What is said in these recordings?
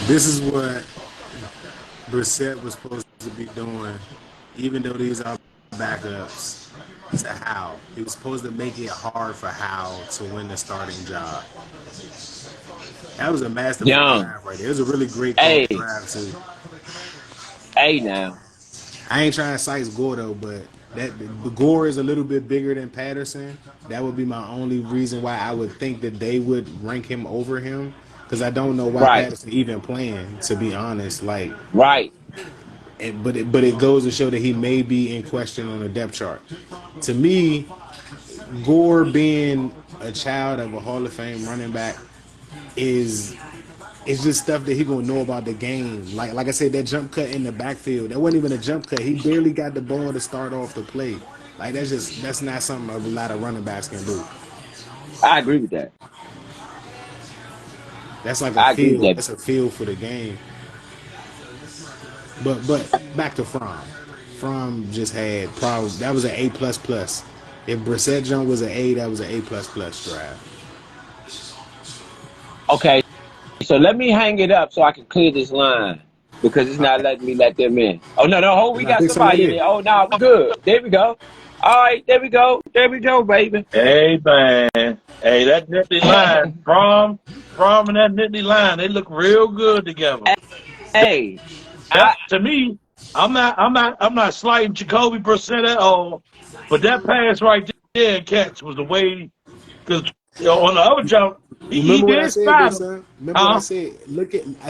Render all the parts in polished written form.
This is what Brissett was supposed to be doing, even though these are backups to Howe. He was supposed to make it hard for Howe to win the starting job. That was a masterful Young. draft right there. It was a really great call Hey, draft too. hey now. I ain't trying to cite Gore though, but that Gore is a little bit bigger than Patterson. That would be my only reason why I would think that they would rank him over him. Because I don't know why Right, Patterson even playing. To be honest, like, right. but it goes to show that he may be in question on the depth chart. To me, Gore being a child of a Hall of Fame running back is it's just stuff that he gonna know about the game. Like I said, that jump cut in the backfield, that wasn't even a jump cut. He barely got the ball to start off the play. Like that's not something a lot of running backs can do. I agree with that. That's like a I agree with feel. that. That's a feel for the game. But back to Fromm. Fromm just had problems. That was an A plus plus. If Brissett Jones was an A, that was an A plus plus draft. Okay, so let me hang it up so I can clear this line because it's not letting me let them in. Oh no, no, hold, we And I got think somebody somebody in did. there. Oh no, we're good. There we go. All right, there we go. There we go, baby. Hey man, hey that Nittany line from and that Nittany line, they look real good together. Hey, That I to me, I'm not slighting Jacoby Brissett at all, but that pass right there and catch was the way because on the other jump he Remember what I did said though, spot him. son? Remember what I Huh? said?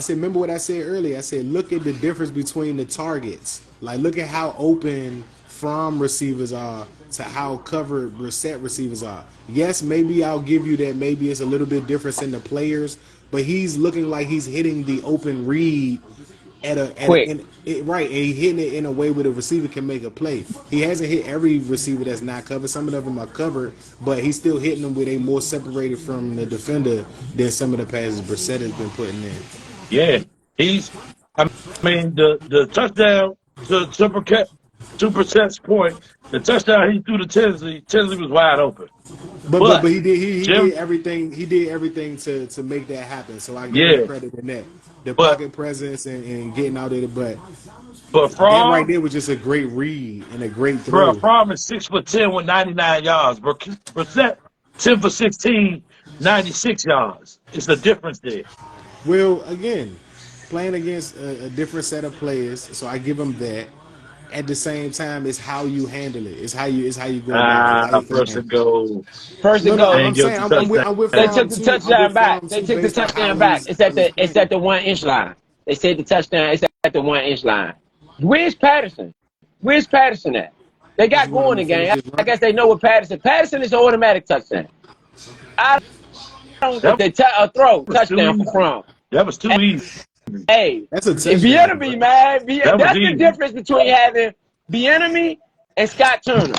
Remember what I said earlier. I said, look at the difference between the targets. Like, look at how open from receivers are to how covered Brissett receivers are. Yes, maybe I'll give you that. Maybe it's a little bit difference in the players, but he's looking like he's hitting the open read quick. right, and he hitting it in a way where the receiver can make a play. He hasn't hit every receiver that's not covered. Some of them are covered, but he's still hitting them where they more separated from the defender than some of the passes Brissett has been putting in. Yeah, he's. I mean the touchdown to Brissett's point, the touchdown he threw to Tinsley was wide open. But But he Jim, did everything to make that happen. So I give him yeah, credit in that. The but pocket presence and getting out there, but but that right Fromm. there was just a great read and a great Bro, throw. Fromm is 6'10" with 99 yards. Bro, Brissett 10 for 16, 96 yards. It's the difference there. Well, again, playing against a different set of players, so I give them that. At the same time, it's how you handle it. It's how you go about it. It's how you First command. and goal. First No, and no, goal. And I'm give saying the touchdown. I'm with They Fromm took the too. I'm touchdown with back. Fromm They too, took the based on how touchdown back. It's at the playing. 1 inch line. They said the touchdown is at the 1 inch line. Where's Patterson? Where's Patterson at? They He's got one of going them to again. finish his I run. guess they know what Patterson. Patterson is an automatic touchdown. I don't That a throw was too touchdown for easy. Crum. That was too easy. Hey, That's a touchdown, bro. Bieniemy, man, That was that's the easy. difference between having Bieniemy and Scott Turner.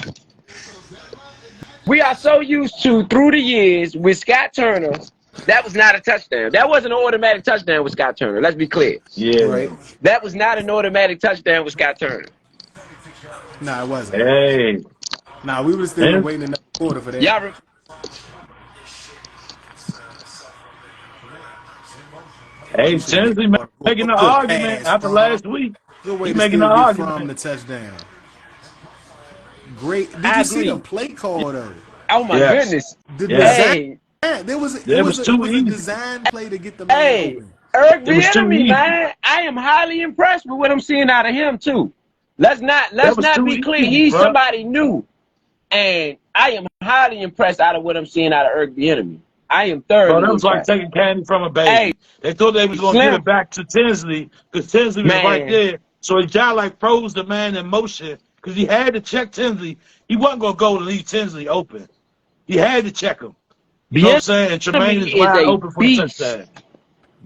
We are so used to through the years with Scott Turner. That was not a touchdown. That wasn't an automatic touchdown with Scott Turner. Let's be clear. Yeah. Right? That was not an automatic touchdown with Scott Turner. Nah, it wasn't. Hey. Nah, we would have still been And, waiting another quarter for that. Y'all, You hey, should have Tinsley caught a making the good argument pass after from. last week. Good way He to making the still get from argument. the touchdown. Great. Did I you see the agree. play call though? Oh my Yes. goodness. The Yes. design. Hey, There was a, it It was was a it too was a easy. design play to get the man hey, open. Eric It was too Bieniemy, easy. man. I am highly impressed with what I'm seeing out of him too. Let's That was not too be clear. easy, He's bro. somebody new, and I am highly impressed out of what I'm seeing out of Eric Bieniemy. I am Bro, thoroughly that was like impressed. taking candy from a Hey, baby. They thought they was gonna give Slim, it back to Tinsley because Tinsley was right man. there. So he kind of like froze the man in motion because he had to check Tinsley. He wasn't gonna go and leave Tinsley open. He had to check him. You know what I'm saying? And Tremaine is Bieniemy is wide a open for the beast. touchdown.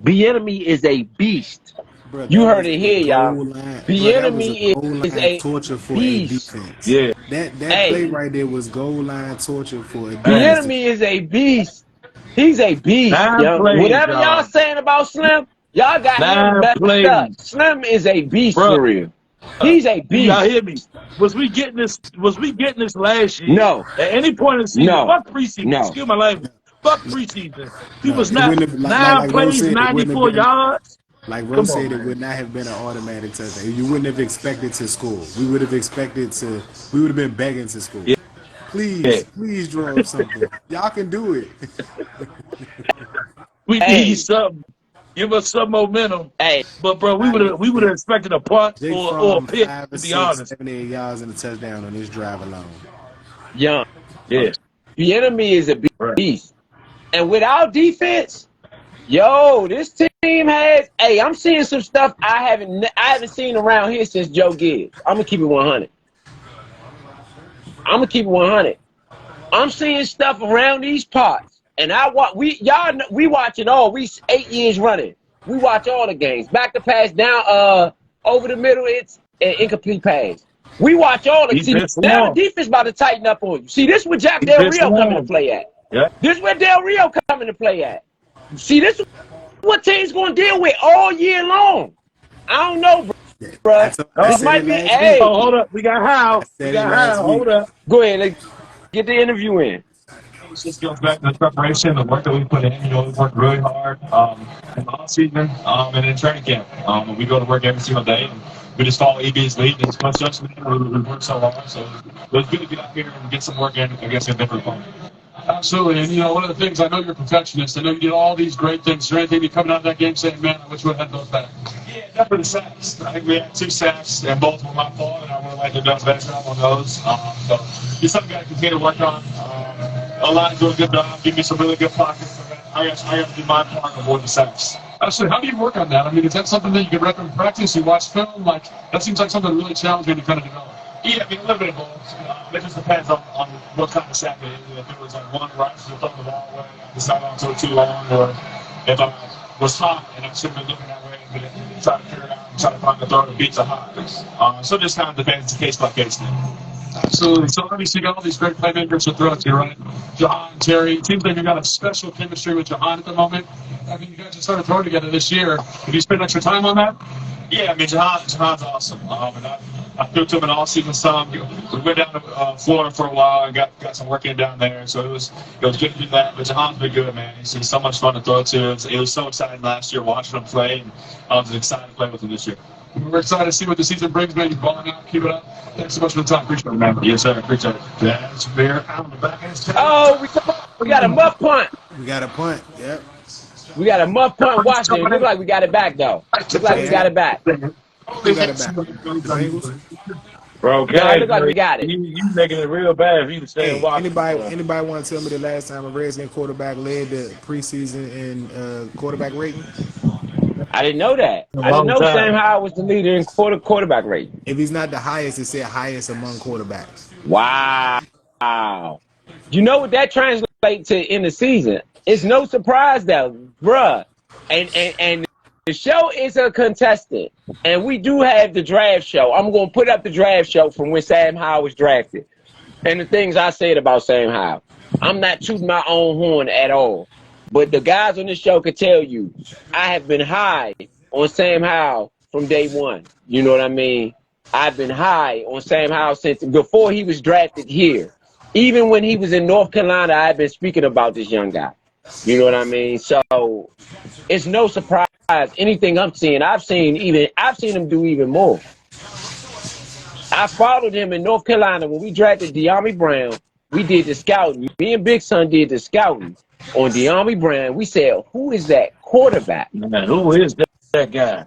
Bieniemy is a beast. Bro, You that heard was it a here, y'all. goal line. Bro, that was a Bieniemy goal is line a torture for a beast. defense. Yeah. That play Hey, right there was goal line torture for a Hey, defense. Bieniemy is a beast. He's a beast, 9 yo. plays, Whatever y'all y'all. saying about Slim, y'all got him 9 messed up. plays. Slim is a beast Bro, for real. He's a do y'all beast. hear me? Was we getting this last year? No, At any point in the season, no, fuck preseason. no. Excuse my language. Fuck preseason. He No, was it not wouldn't have like 9 Lowe plays, said. It wouldn't have 94 been. yards. Like Ro Come on, said, it man. would not have been an automatic touchdown. You wouldn't have expected to score. We would have expected to. We would have been begging to score. Yeah. Please, please draw up something. Y'all can do it. We need Hey, something. Give us some momentum. hey, But bro, we Jake, would have expected a punt Jake or a Fromm, pick, 5 or to be 6, honest. 78 yards and a touchdown on this drive alone. young. Yes. The enemy is a Right. beast. And without defense, yo, this team has. Hey, I'm seeing some stuff I haven't seen around here since Joe Gibbs. I'm gonna keep it 100. I'm gonna keep it 100. I'm seeing stuff around these parts, and we watch it all. We 8 years running. We watch all the games. Back to pass, down, over the middle. It's an incomplete pass. We watch all the. See, Defense now the won. defense about to tighten up on you. See, this is where Jack Del Defense Rio coming to won. play at. Yeah. This is where Del Rio coming to play at. See, this is what teams going to deal with all year long. I don't know, bro. I This said might it be, last week. hey, Oh, hold up. We got I Hal. We said it got last Hal. week. Hold up. go ahead. Let's get the interview in. It just goes back to the preparation, the work that we put in. You know, we work really hard in the off season and in training camp. We go to work every single day, and we just follow EB's lead. It's much judgment. We work so hard, so it was good to get out here and get some work in against a different opponent. Absolutely, and you know, one of the things, I know you're a perfectionist. I know you did all these great things. Is there anything you coming out of that game saying, man, I wish we had those back? Yeah, except for the sacks. I think we had 2 sacks, and both were my fault, and I would have liked to have done better job on those. So it's something we got to continue to work on. A lot do a good job. Give me some really good pockets. I got to do my part of avoid the sacks. Absolutely. How do you work on that? I mean, is that something that you can read in practice? You watch film? Like, that seems like something really challenging to kind of develop. Yeah, I mean, a little bit of both. It just depends on what kind of sack it is. If it was like one right, so throw the ball away, decide not to too long, or if I was hot and I should have been looking that way, but try to figure it out and try to find the throw that beats a hot. So it just kind of depends, case by case now. Absolutely. So obviously you got all these great playmakers to throw to, right? Jahan, Terry. It seems like you got a special chemistry with Jahan at the moment. I mean, you guys just started throwing together this year. Have you spent extra time on that? Yeah, I mean, Jahan's awesome. And I threw to him in all season some. We went down to Florida for a while and got some work in down there. So it was good to do that. But Jahan's been good, man. He's so much fun to throw to. It was so exciting last year watching him play, and I was excited to play with him this year. We're excited to see what the season brings, man. You're balling out. Keep it up. Thanks so much for the time. Appreciate it, man. Yes, sir. Appreciate it. That's fair. Out on the back end. Oh, we got a muff punt. We got a punt. Yep. We got a muff punt. Watch it. It look like we got it back, though. Look like we got it back. Who got it back? The Bengals. Bro, No, it look like we got it. You making it real bad if you can stay Hey, and watch. anybody want to tell me the last time a Redskins quarterback led the preseason in quarterback rating? I didn't know that. A I didn't long know time. Sam Howell was the leader in quarterback rate. If he's not the highest, it said highest among quarterbacks. Wow. You know what that translates to in the season? It's no surprise though, bruh. And the show is a contestant. And we do have the draft show. I'm gonna put up the draft show from when Sam Howell was drafted. And the things I said about Sam Howell. I'm not tooting my own horn at all. But the guys on this show could tell you, I have been high on Sam Howell from day one. You know what I mean? I've been high on Sam Howell since before he was drafted here. Even when he was in North Carolina, I've been speaking about this young guy. You know what I mean? So it's no surprise. Anything I'm seeing, I've seen him do even more. I followed him in North Carolina when we drafted De'Ami Brown. We did the scouting. Me and Big Son did the scouting on De'Ami Brown. We said, who is that quarterback? Man, who is that guy?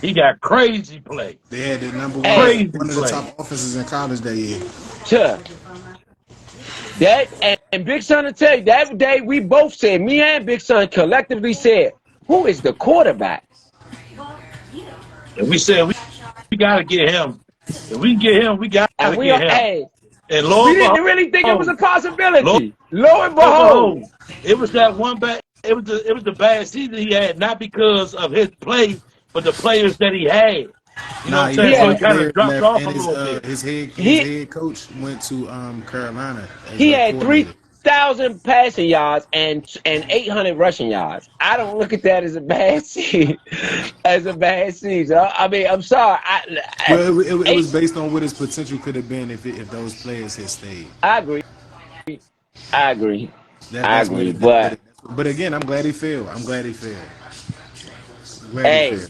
He got crazy play. They had the number Crazy one of the play. top offenses in college that year. Sure. That and Big Son will tell you that day we both said, me and Big Son collectively said, who is the quarterback? And we said we got to get him. If we can get him, we got to And we get him. hey, And lo we and didn't behold, really think it was a possibility. Lo and behold. it was that one bad. It was the bad season he had, not because of his play, but the players that he had. You know what I'm saying? So he kind of dropped off a little bit. His head coach went to Carolina. He had 3,000 passing yards and 800 rushing yards. I don't look at that as a bad season. I mean, I'm sorry. Well, it was based on what his potential could have been if those players had stayed. I agree. But again, I'm glad he failed. Very Hey, fair.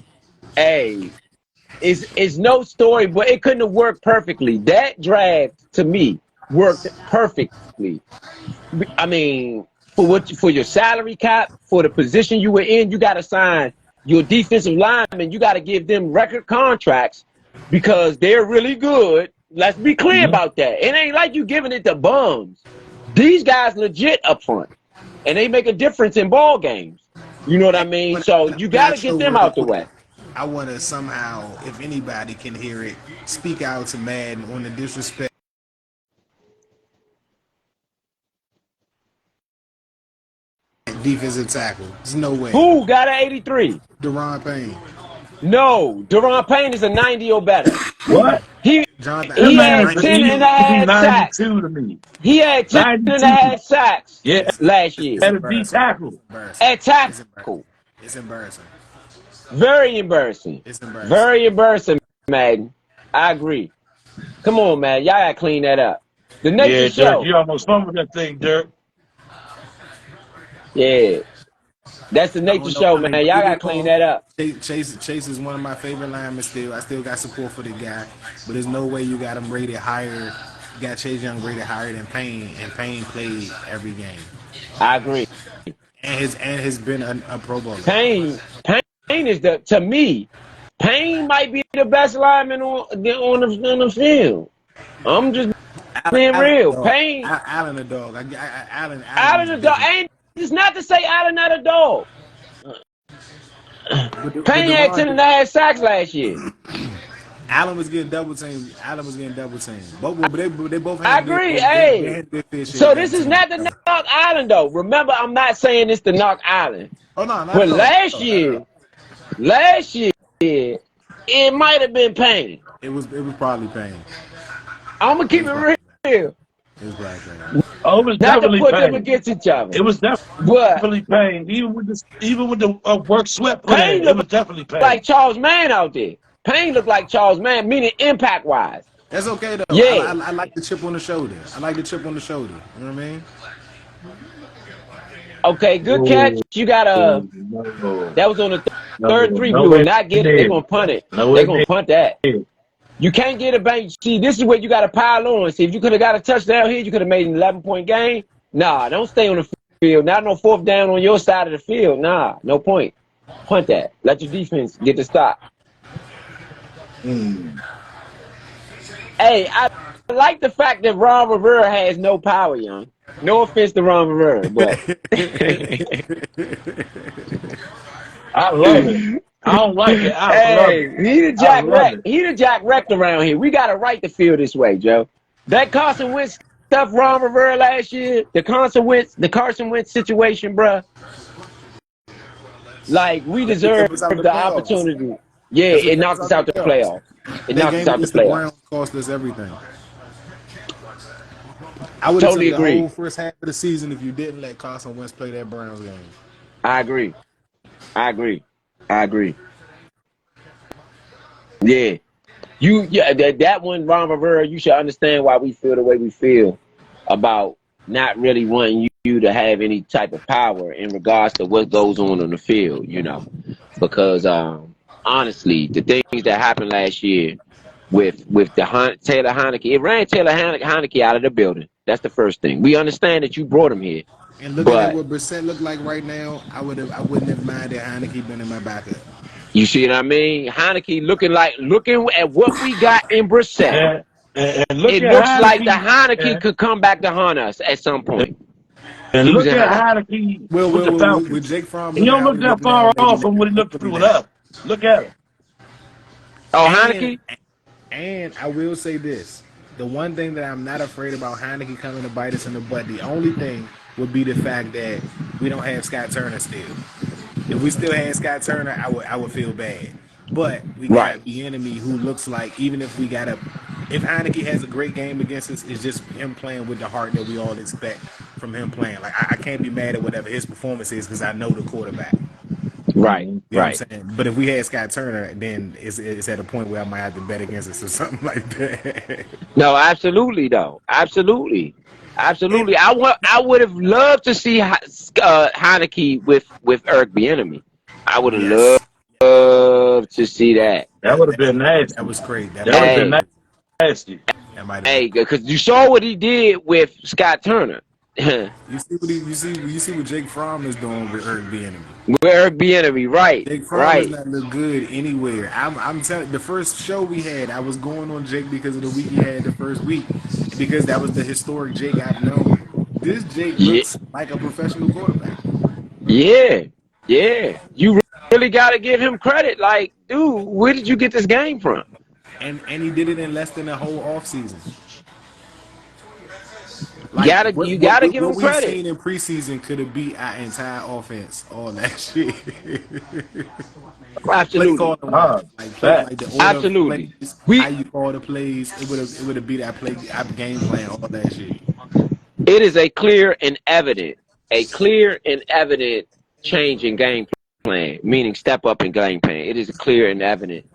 hey, it's no story, but it couldn't have worked perfectly. That draft to me worked perfectly. I mean, for your salary cap, for the position you were in, you got to sign your defensive linemen. You got to give them record contracts because they're really good. Let's be clear about that. It ain't like you giving it to bums. These guys legit up front, and they make a difference in ball games. You know what I mean? So you got to get Natural them real out the quick. way. I want to somehow, if anybody can hear it, speak out to Madden on the disrespect defensive tackle. There's no way. Who got an 83? Deron Payne. No, Deron Payne is a 90 or better. What? He Jonathan That he Allen is had man's 90. 10 and a he's half sacks. 92 to me. He had 10 and a 92. half sacks Yeah, last It's year at a D embarrassing. tackle. It's embarrassing. at It's embarrassing. tackle. It's embarrassing. Very embarrassing. It's embarrassing. Very embarrassing, Madden. I agree. Come on, man. Y'all gotta clean that up. The Yeah, Nature Dirk, Show. you almost fumbled that thing, Dirk. Yeah. That's the I Nature don't know. Show, I man. mean, Y'all don't get gotta me clean wrong. that up. Chase is one of my favorite linemen still. I still got support for the guy, but there's no way you got him rated higher. You got Chase Young rated higher than Payne, and Payne played every game, I agree. and has been a Pro Bowler. Payne is to me, Payne might be the best lineman on the field. I'm just being Allen a real. dog. Payne Allen a dog. Allen Allen is a dog. different. Ain't it's not to say Allen not a dog. But Payne had 10 and a half sacks last year. Allen was getting double teamed. But they both I had agree. they Hey, had their fair share so of this double is teams. not the knock Island though. Remember, I'm not saying it's the knock Island. Oh no, not But at all. last year, it might have been Payne. It was probably Payne. I'm gonna It keep was it probably real. It was probably Payne. Oh, it was Not to definitely put them Payne. against each other. It was But definitely Payne. Even with the work Sweat put Payne in, it was looked definitely Payne. like Charles Mann out there. Payne looked like Charles Mann, meaning impact wise. That's okay though. Yeah. I like the chip on the shoulder. I like the chip on the shoulder. You know what I mean? Okay, good catch. You got No, that was on the third three. We no will way not get it. They're gonna punt it. No They're way gonna punt that. You can't get a bank. See, this is where you got to pile on. See, if you could have got a touchdown here, you could have made an 11-point game. Nah, don't stay on the field. Not no fourth down on your side of the field. Nah, no point. Punt that. Let your defense get the stop. Hey, I like the fact that Ron Rivera has no power, young. No offense to Ron Rivera, but I love it. I don't like it. I love it. he the I love it. He the Jack Wrecked around here. We got a right to feel this way, Joe. That Carson Wentz stuff, Ron Rivera last year, the Carson Wentz situation, bruh. Like we deserve the opportunity. Yeah, it knocked us out the playoffs. It knocked us out the playoffs. Browns cost us everything. I would Totally have took the agree. whole first half of the season if you didn't let Carson Wentz play that Browns game. I agree. I agree. I agree. Yeah. That one, Ron Rivera, you should understand why we feel the way we feel about not really wanting you to have any type of power in regards to what goes on the field, you know. Because honestly, the things that happened last year with Taylor Heineke, it ran Taylor Heineke out of the building. That's the first thing. We understand that you brought him here. And looking at what Brissett look like right now, I wouldn't have minded Heineke been in my backup. You see what I mean? Heineke looking at what we got in Brissett. And look It at looks Heineke, like the Heineke could come back to haunt us at some point. And look at Heineke with the Falcons. With Jake Fromm, He don't look that far off from what he looked through it up. Look at him. Oh, Heineke? And I will say this. The one thing that I'm not afraid about Heineke coming to bite us in the butt, the only thing would be the fact that we don't have Scott Turner still. If we still had Scott Turner, I would feel bad. But we got the enemy who looks like, even if we got if Heineke has a great game against us, it's just him playing with the heart that we all expect from him playing. Like I can't be mad at whatever his performance is because I know the quarterback. Right. You know what I'm saying? But if we had Scott Turner, then it's at a point where I might have to bet against us or something like that. No, absolutely though. Absolutely. I would have loved to see Heineke with Eric Bieniemy. I would have loved to see that. That would have been nasty. That was crazy. That would have been nasty. That might have Hey, been. because you saw what he did with Scott Turner. You see what Jake Fromm is doing with Eric Bieniemy. Where Bieniemy, right? Jake Fromm does Right. not look good anywhere. I'm telling. The first show we had, I was going on Jake because of the week he had the first week, because that was the historic Jake I've known. This Jake Yeah. looks like a professional quarterback. Yeah. Yeah. You really got to give him credit. Like, dude, where did you get this game from? And he did it in less than a whole offseason. You gotta give him what credit. we've seen in preseason could have beat our entire offense, all that shit. Absolutely. Play calling, like the order Absolutely. of plays, how you call the plays, it would have beat our game plan, all that shit. It is a clear and evident change in game plan, meaning step up in game plan. It is a clear and evident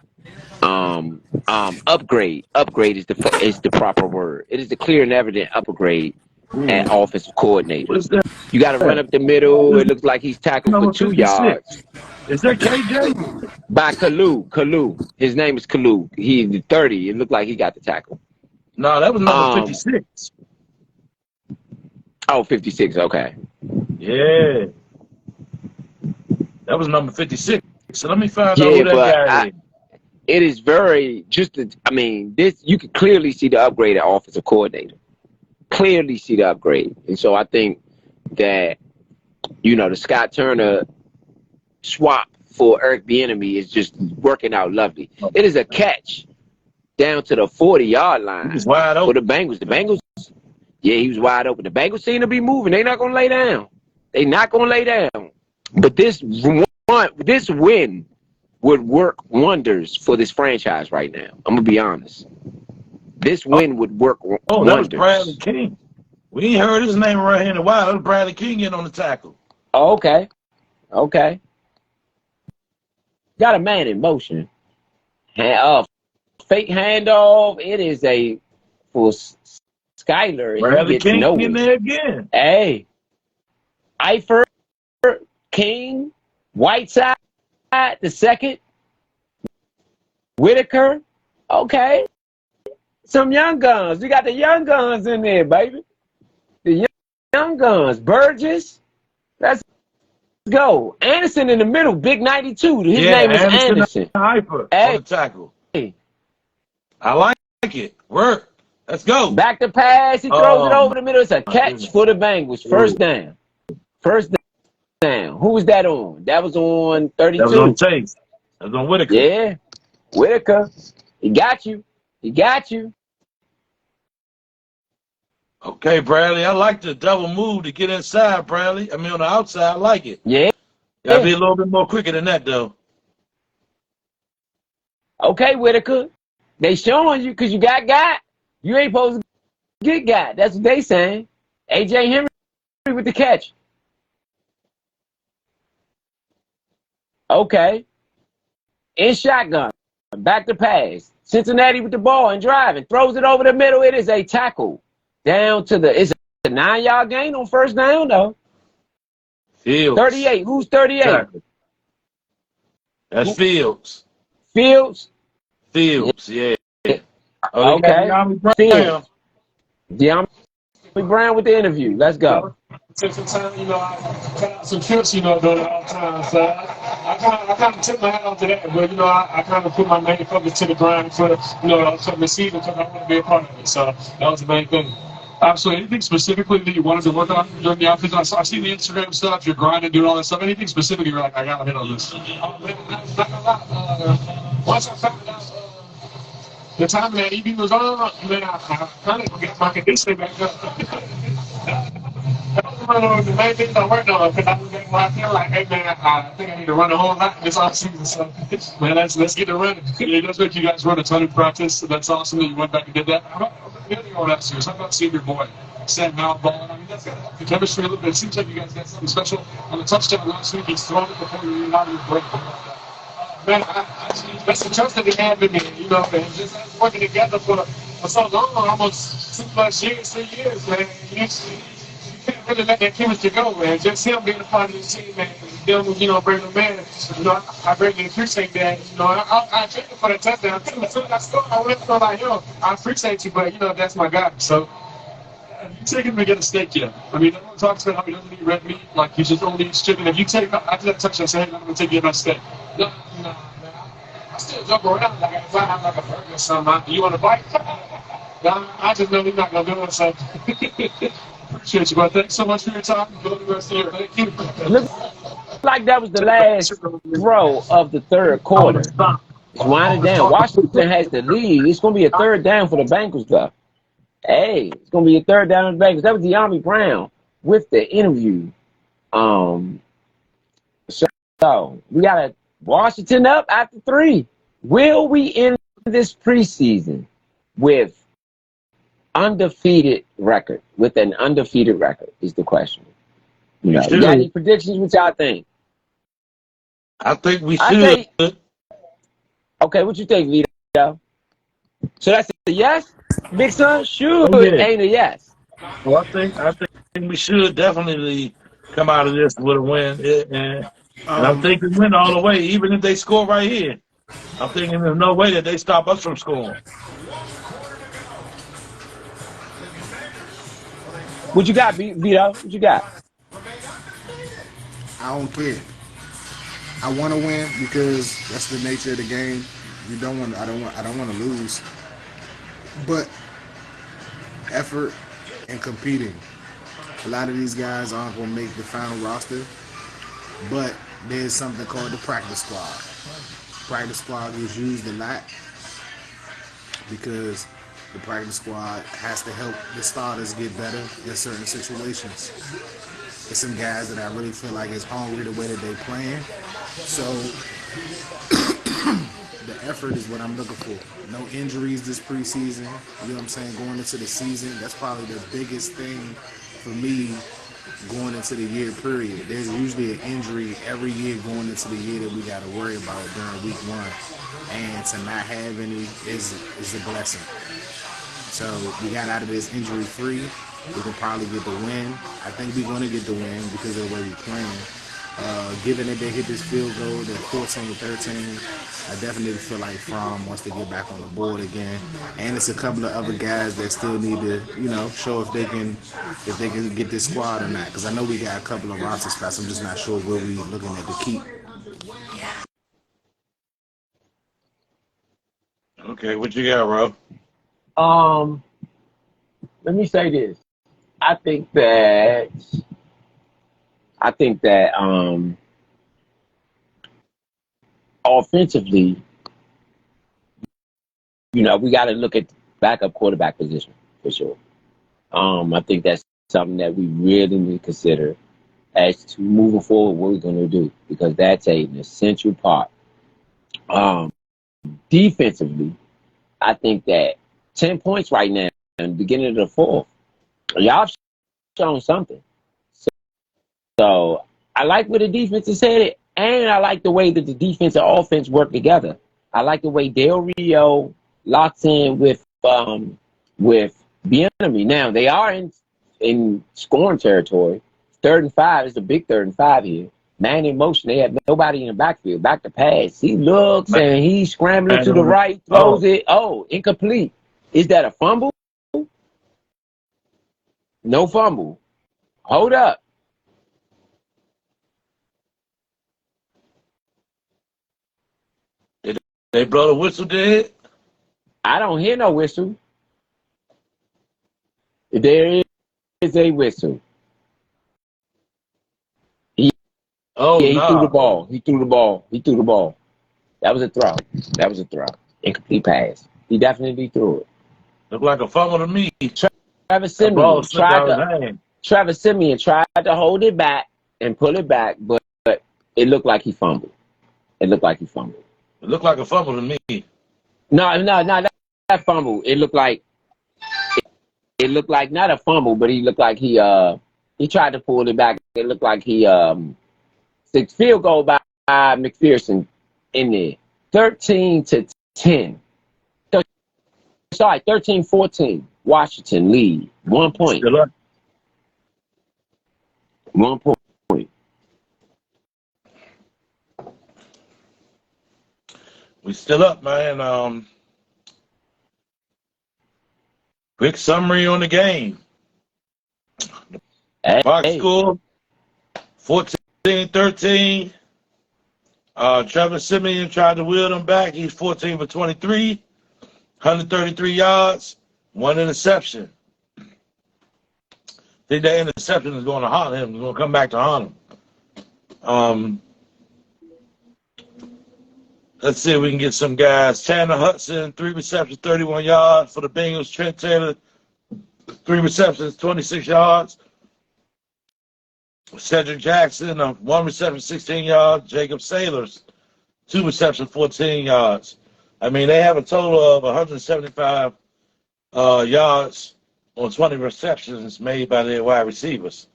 upgrade. Upgrade is the proper word. It is a clear and evident upgrade at offensive coordinator. You got to run up the middle. It looks like he's tackled for 2 yards. Is that KJ? By Kalu. His name is Kalu. He's 30. It looked like he got the tackle. No, that was number 56. Oh, 56. Okay. Yeah. That was number 56. So let me find out who that guy is. It is very this you can clearly see the upgrade at offensive coordinator. Clearly see the upgrade. And so I think that, the Scott Turner swap for Eric Bieniemy is just working out lovely. It is a catch down to the 40-yard line. He was wide open. For the Bengals. The Bengals, yeah, he was wide open. The Bengals seem to be moving. They're not going to lay down. They're not going to lay down. But this win would work wonders for this franchise right now. I'm going to be honest. This win would work wonders. Oh, that was Bradley King. We ain't heard his name right here in a while. That was Bradley King in on the tackle. Oh, okay. Got a man in motion. Fake handoff. It is for Skyler. Bradley King in there again. Hey. Eifert, King, Whiteside, the second. Whitaker. Okay. Some young guns. We got the young guns in there, baby. The young guns. Burgess. Let's go. Anderson in the middle. Big 92. His name is Anderson. Hyper on the tackle. I like it. Work. Let's go. Back to pass. He throws it over the middle. It's a catch for the Bengals. First down. Who was that on? That was on 32. That was on Chase. That was on Whitaker. Yeah. Whitaker. He got you. Okay, Bradley. I like the double move to get inside, Bradley. I mean, on the outside, I like it. Yeah. Gotta be a little bit more quicker than that, though. Okay, Whitaker. They showing you because you got. You ain't supposed to get. That's what they saying. A.J. Henry with the catch. Okay. In shotgun. Back to pass. Cincinnati with the ball and driving. Throws it over the middle. It is a tackle. Down to it's a 9-yard gain on first down, though. Fields. 38. Who's 38? Exactly. That's Fields. Fields, yeah. Oh, okay. Fields. De'Ami Brown with the interview. Let's go. Took some time, I cut out some trips, during the off time. So I kind of took my hat off to that, but I kind of put my main focus to the grind for the season because I want to be a part of it. So that was the main thing. Absolutely. Anything specifically that you wanted to work on during the offseason? I see the Instagram stuff, you're grinding, doing all that stuff. Anything specific you're like, I got to hit on this? Not a lot. Once I found out the time that EB was on, then I kind of got my conditioning back up. That was one of the main things I worked on because I was getting where I feel like, hey man, I think I need to run a whole lot this offseason. So man, let's get it running. It does make you guys run a ton of practice. So that's awesome that you went back and did that. How about seeing your boy Sam Mount balling? I mean, that's got to help the chemistry a little bit. It seems like you guys got something special on the touchdown last week. He's thrown it before you even out of your break. Man, that's the trust that he had in me, and just us working together for so long, almost 2+ years, 3 years, man. You can't really let that chemistry go, man. Just him being a part of this team, man. Them, you know, bring the man. You know, I greatly appreciate that. You know, I thank him for the touchdown too. As soon as I scored, I went for like, yo, I appreciate you, but you know, that's my guy. So. You take him to get a steak yet? I mean, everyone talks about how he doesn't eat red meat, like he's just only eats chicken. If you take after that touchdown, say, hey, I'm gonna take you to my steak. No, man. I still jump around like if I have like a burger or something. You want a bite? No, I just know he's not gonna do it. So appreciate you, bro. Thanks so much for your time. Go to the rest of your day. Keep it. Looked like that was the last throw of the third quarter. It's winding down. Washington has the lead. It's going to be a third down for the Bengals, though. Hey, it's going to be a third down for the Bengals. That was De'Ami Brown with the interview. So we got a Washington up after 3. Will we end this preseason with undefeated record? With an undefeated record is the question. You know, you got any predictions? What y'all think? I think we should. Okay, what you think, Vito? So that's a yes, Big Son? Should ain't a yes. Well, I think we should definitely come out of this with a win, and I'm thinking win all the way, even if they score right here. I'm thinking there's no way that they stop us from scoring. What you got, Vito? What you got? I don't care. I want to win because that's the nature of the game. You don't want. I don't want to lose. But effort and competing. A lot of these guys aren't going to make the final roster. But there's something called the practice squad. Practice squad is used a lot because the practice squad has to help the starters get better in certain situations. There's some guys that I really feel like is hungry the way that they playing. So the effort is what I'm looking for. No injuries this preseason. You know what I'm saying? Going into the season, that's probably the biggest thing for me going into the year period. There's usually an injury every year going into the year that we got to worry about during week 1. And to not have any is a blessing. So we got out of this injury free. We can probably get the win. I think we're going to get the win because of the way we're playing. Given that they hit this field goal at 14-13, I definitely feel like Fromm wants to get back on the board again. And it's a couple of other guys that still need to, you know, show if they can get this squad or not. Because I know we got a couple of roster spots. I'm just not sure where we looking at to keep. Okay, what you got, Rob? Let me say this. I think that offensively, you know, we got to look at the backup quarterback position for sure. I think that's something that we really need to consider as to moving forward what we're going to do, because that's an essential part. Defensively, I think that 10 points right now in the beginning of the fourth, y'all shown something. So I like where the defense is headed, and I like the way that the defense and offense work together. I like the way Del Rio locks in with Bieniemy. Now they are in scoring territory. 3rd and 5 is a big 3rd and 5 here. Man in motion. They have nobody in the backfield. Back to pass. He looks and he's scrambling to the right, throws it. Oh, incomplete. Is that a fumble? No fumble. Hold up. Did they blow the whistle, did? I don't hear no whistle. There is a whistle. He threw the ball. He threw the ball. That was a throw. Incomplete pass. He definitely threw it. Looked like a fumble to me. Travis Simeon tried to hold it back and pull it back, but it looked like he fumbled. It looked like a fumble to me. No, not fumble. It looked like not a fumble, but he looked like he tried to pull it back. It looked like he field goal by McPherson in there. 13-10. 13-14. Washington lead. 1 point. 1 point. We still up, man. Quick summary on the game. Box score 14-13. Trevor Simeon tried to wheel them back. He's 14 for 23, 133 yards, 1 interception. I think that interception is going to haunt him. It's going to come back to haunt him. Let's see if we can get some guys. Tanner Hudson, 3 receptions, 31 yards for the Bengals. Trent Taylor, 3 receptions, 26 yards. Cedric Jackson, 1 reception, 16 yards. Jacob Sailors, 2 receptions, 14 yards. I mean, they have a total of 175 yards on 20 receptions made by their wide receivers.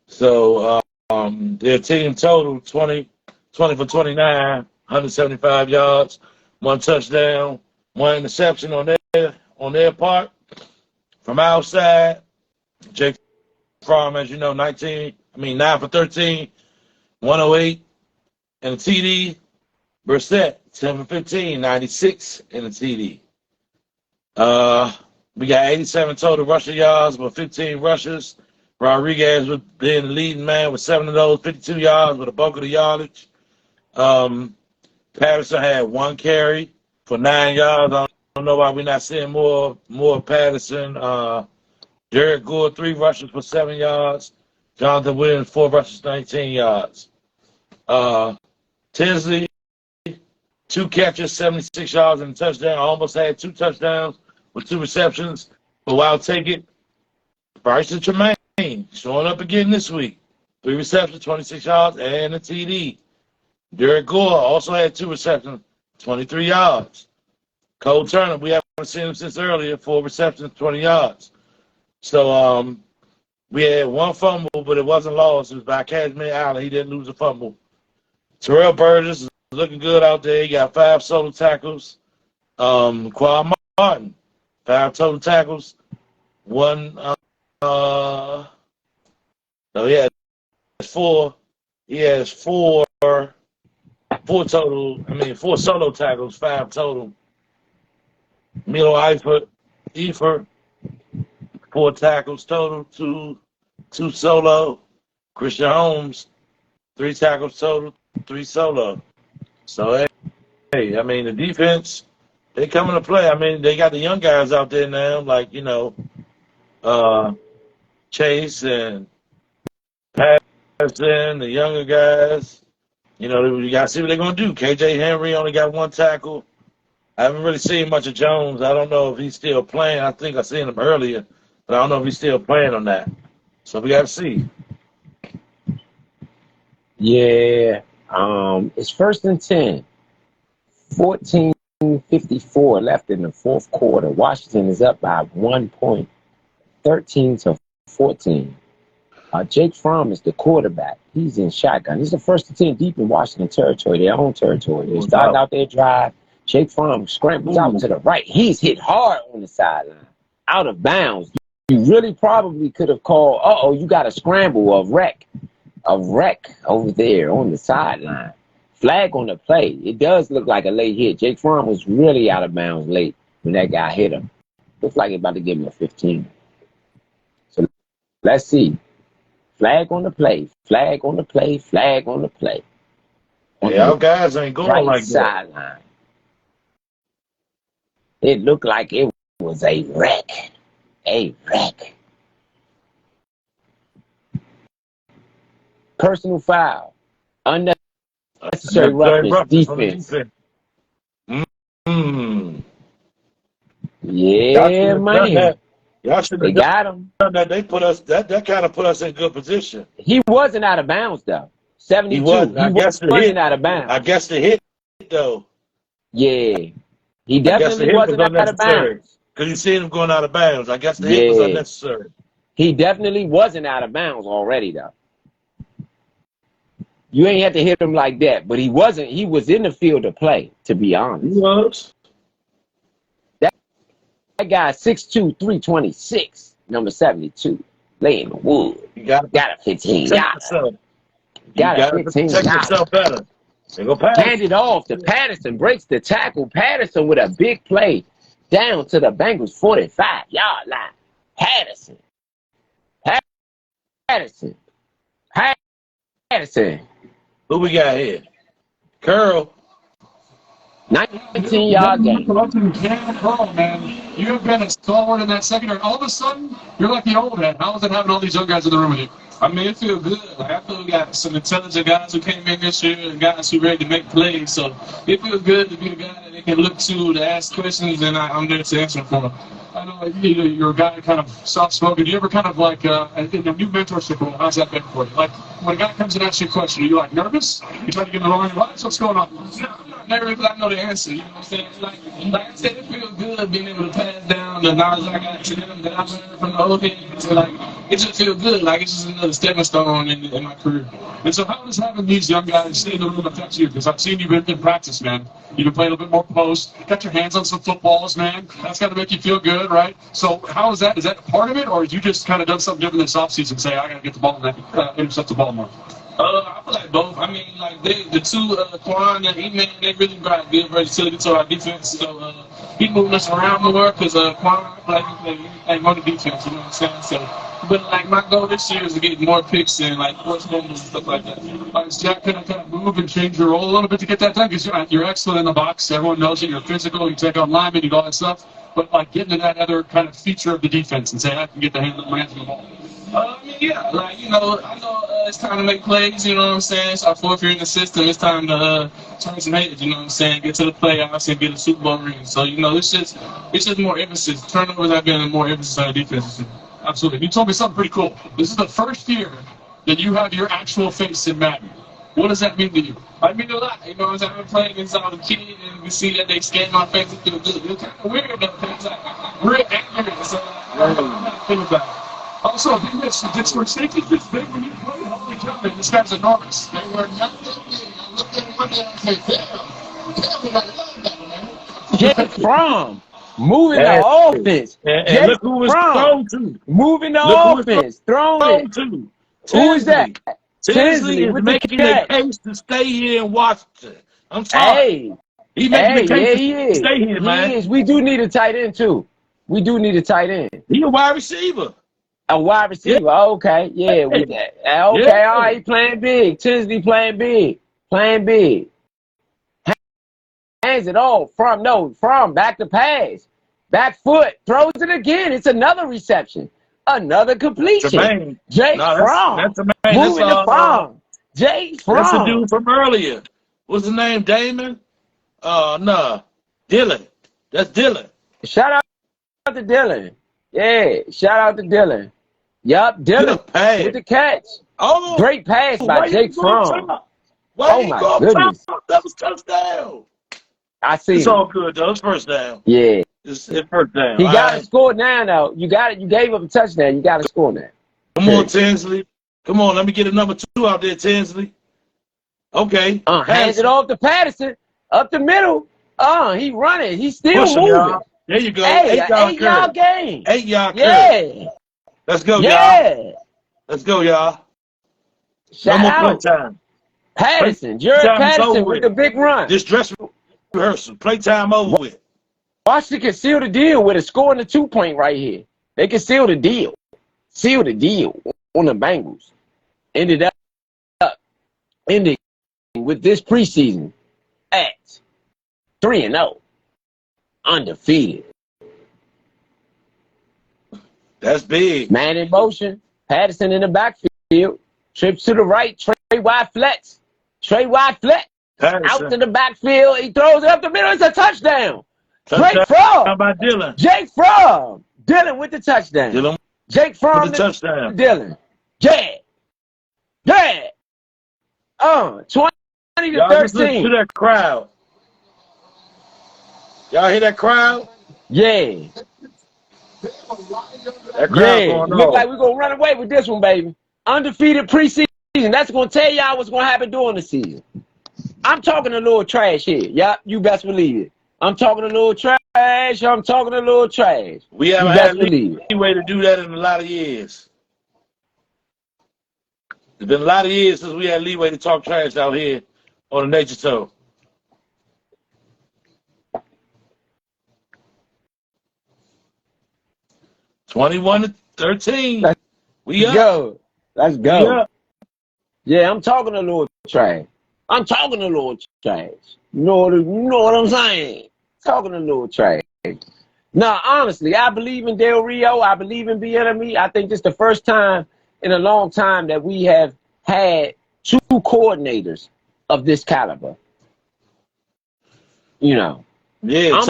So their team total 20 for 29, 175 yards, 1 touchdown, 1 interception on their part. From outside, Jake Fromm, as you know, 9 for 13, 108, and a TD. Brissett, 10 for 15, 96, and a TD. We got 87 total rushing yards with 15 rushes. Rodriguez was being the leading man with 7 of those, 52 yards with a bulk of the yardage. Patterson had 1 carry for 9 yards. I don't know why we're not seeing more Patterson. Jared Gore, 3 rushes for 7 yards. Jonathan Williams, 4 rushes, 19 yards. Tinsley, 2 catches, 76 yards and a touchdown. Almost had 2 touchdowns with 2 receptions. But I'll take it. Bryson Tremaine showing up again this week. 3 receptions, 26 yards, and a TD. Derek Gore also had 2 receptions, 23 yards. Cole Turner, we haven't seen him since earlier, 4 receptions, 20 yards. So we had 1 fumble, but it wasn't lost. It was by Cashmere Allen. He didn't lose a fumble. Terrell Burgess is looking good out there. He got 5 solo tackles. Quad Martin, 5 total tackles. 1, no, he has 4. He has 4 total. 4 solo tackles, 5 total. Milo Eifert, 4 tackles total, 2 solo. Christian Holmes, 3 tackles total, 3 solo. So, hey, the defense, they coming to play. They got the young guys out there now, like, Chase and Patterson, the younger guys. You got to see what they're going to do. KJ Henry only got 1 tackle. I haven't really seen much of Jones. I don't know if he's still playing. I think I seen him earlier, but I don't know if he's still playing on that. So we got to see. Yeah. It's 1st and 10. 14:54 left in the 4th quarter. Washington is up by 1 point, 13-14. Jake Fromm is the quarterback. He's in shotgun. He's the 1st and 10 deep in Washington territory, their own territory. They started out their drive. Jake Fromm scrambles out to the right. He's hit hard on the sideline, out of bounds. You really probably could have called, you got a scramble, a wreck over there on the sideline. Flag on the play. It does look like a late hit. Jake Fromm was really out of bounds late when that guy hit him. Looks like he's about to give him a 15. So let's see. Flag on the play. Flag on the play. Flag on the play. Yeah, our guys ain't going like that. Sideline. It looked like it was a wreck. A wreck. Personal foul. Unnecessary roughness. Defense. Yeah, man. Y'all should They got him. They put us that kind of put us in good position. He wasn't out of bounds though. 72. He wasn't out of bounds. I guess the hit though. Yeah. He definitely wasn't out of bounds. Because you seen him going out of bounds. I guess the hit was unnecessary. He definitely wasn't out of bounds already though. You ain't had to hit him like that, but he wasn't. He was in the field of play, to be honest. He was. That guy 6'2", 326, number 72, laying the wood. He Got a 15 protect yard. yourself. You Got a got to 15 protect yard. yourself better. They go pass. Hand it off to Patterson. Breaks the tackle. Patterson with a big play down to the Bengals 45-yard line. Patterson. Who we got here? Curl. 19-yard gain. Man, you have been a stalwart in that secondary. All of a sudden, you're like the old head. How is it having all these young guys in the room with you? I mean, it feels good. Like, I feel we got some intelligent guys who came in this year and guys who ready to make plays. So it feels good to be the guy that they can look to ask questions, and I'm there to answer for them. I know you're a guy kind of soft-spoken. Do you ever kind of like, in a new mentorship role, how's that been for you? Like, when a guy comes and asks you a question, are you like nervous? You try to get in the line of life? What's going on? I'm not nervous, I know the answer. You know what I'm saying? Like I said, it feels good being able to pass down the knowledge I got to them that I learned from the old heads. So, like, it just feels good. Like, it's just another stepping stone in my career. And so how does having these young guys in the room affect you? Because I've seen you in practice, man. You've been playing a little bit more post. Got your hands on some footballs, man. That's got to make you feel good, right? So how is that? Is that part of it? Or have you just kind of done something different this offseason and say, I got to get the ball, intercept the ball more? I feel like both. I mean, like the two, Quan and E-Man, they really brought good versatility to our defense. So he moving us around more because Quan, like on the defense, you know what I'm saying? So, but like my goal this year is to get more picks and like force fumbles and stuff like that. Is Jack going to kind of move and change your role a little bit to get that done? Because you're excellent in the box. Everyone knows you. You're physical. You take on linemen. You do all that stuff. But like getting to that other kind of feature of the defense and saying I can get my hands on the ball. I mean, yeah, like, you know, I know it's time to make plays, you know what I'm saying? It's our fourth year in the system. It's time to turn some heads, you know what I'm saying? Get to the playoffs and get a Super Bowl ring. So, you know, it's just more emphasis. Turnovers have been more emphasis on the defense. Absolutely. You told me something pretty cool. This is the first year that you have your actual face in Madden. What does that mean to you? I mean a lot. You know what I'm saying? I've been playing against all the kids and you see that they scan my face. It's kind of weird, though, because like, we're accurate. So, I'm not thinking about it. Also, did were safeties this big when you played? Holy cow, man, this guy's enormous. They were not that big. I looked at one day and I said, damn, me like that, man. Jake Fromm moving the offense. And look who was thrown to. Moving the offense. Throwing it. To. Who is that? Tinsley is making the case to stay here in Washington. I'm sorry. He's making the case to stay here, man. He is. We do need a tight end, too. We do need a tight end. He's a wide receiver. A wide receiver. Yeah. Okay. Yeah. Okay. Yeah. All right. Playing big. Tinsley playing big. Playing big. Hands it off. From back to pass. Back foot. Throws it again. It's another reception. Another completion. Jermaine. Jake Fromm. That's Jermaine. Moving the Fromm. Jake Fromm. That's the dude from earlier. What's his name? Damon? No. Dylan. That's Dylan. Shout out to Dylan. Yeah. Shout out to Dylan. Yup, Dylan with the catch. Oh, great pass by Jake Fromm. Oh my goodness. That was touchdown. I see. It's all good though. It's first down. Yeah. It's first down. He got to score now though. You got it. You gave up a touchdown. You got to score now. Come on, Tinsley. Come on, let me get a number 2 out there, Tinsley. Okay. Hands it off to Patterson. Up the middle. He running. He's still moving. Y'all. There you go. Hey, 8-yard gain. 8-yard Yeah. Let's go, y'all. Let's go, y'all. Shout no out. more playtime. Patterson. Jared Patterson with the big run. This dress rehearsal. Playtime over with. Washington can seal the deal with a scoring the 2-point right here. They can seal the deal. Seal the deal on the Bengals. Ended with this preseason at 3-0. Undefeated. That's big. Man in motion. Patterson in the backfield. Trips to the right. Trey wide flats. Patterson. Out to the backfield. He throws it up the middle. It's a touchdown. Jake Fromm. How about Dylan? Jake Fromm. Dylan with the touchdown. Jake Fromm with the touchdown. Dylan. Yeah. 20 to 13. Listen to that crowd. Y'all hear that crowd? Yeah. That crowd going Look on. like we're going to run away with this one, baby. Undefeated preseason. That's going to tell y'all what's going to happen during the season. I'm talking a little trash here. Yeah, you best believe it. I'm talking a little trash. We haven't had any way to do that in a lot of years. It's been a lot of years since we had leeway to talk trash out here on the Nature Show. $21-13. We up. Go. Let's We go. up. Yeah, I'm talking a little trash. I'm talking a little trash. You know what I'm saying? Talking a little trash. Now, honestly, I believe in Del Rio. I believe in Bieniemy. I think this is the first time in a long time that we have had two coordinators of this caliber. You know, Yeah, I'm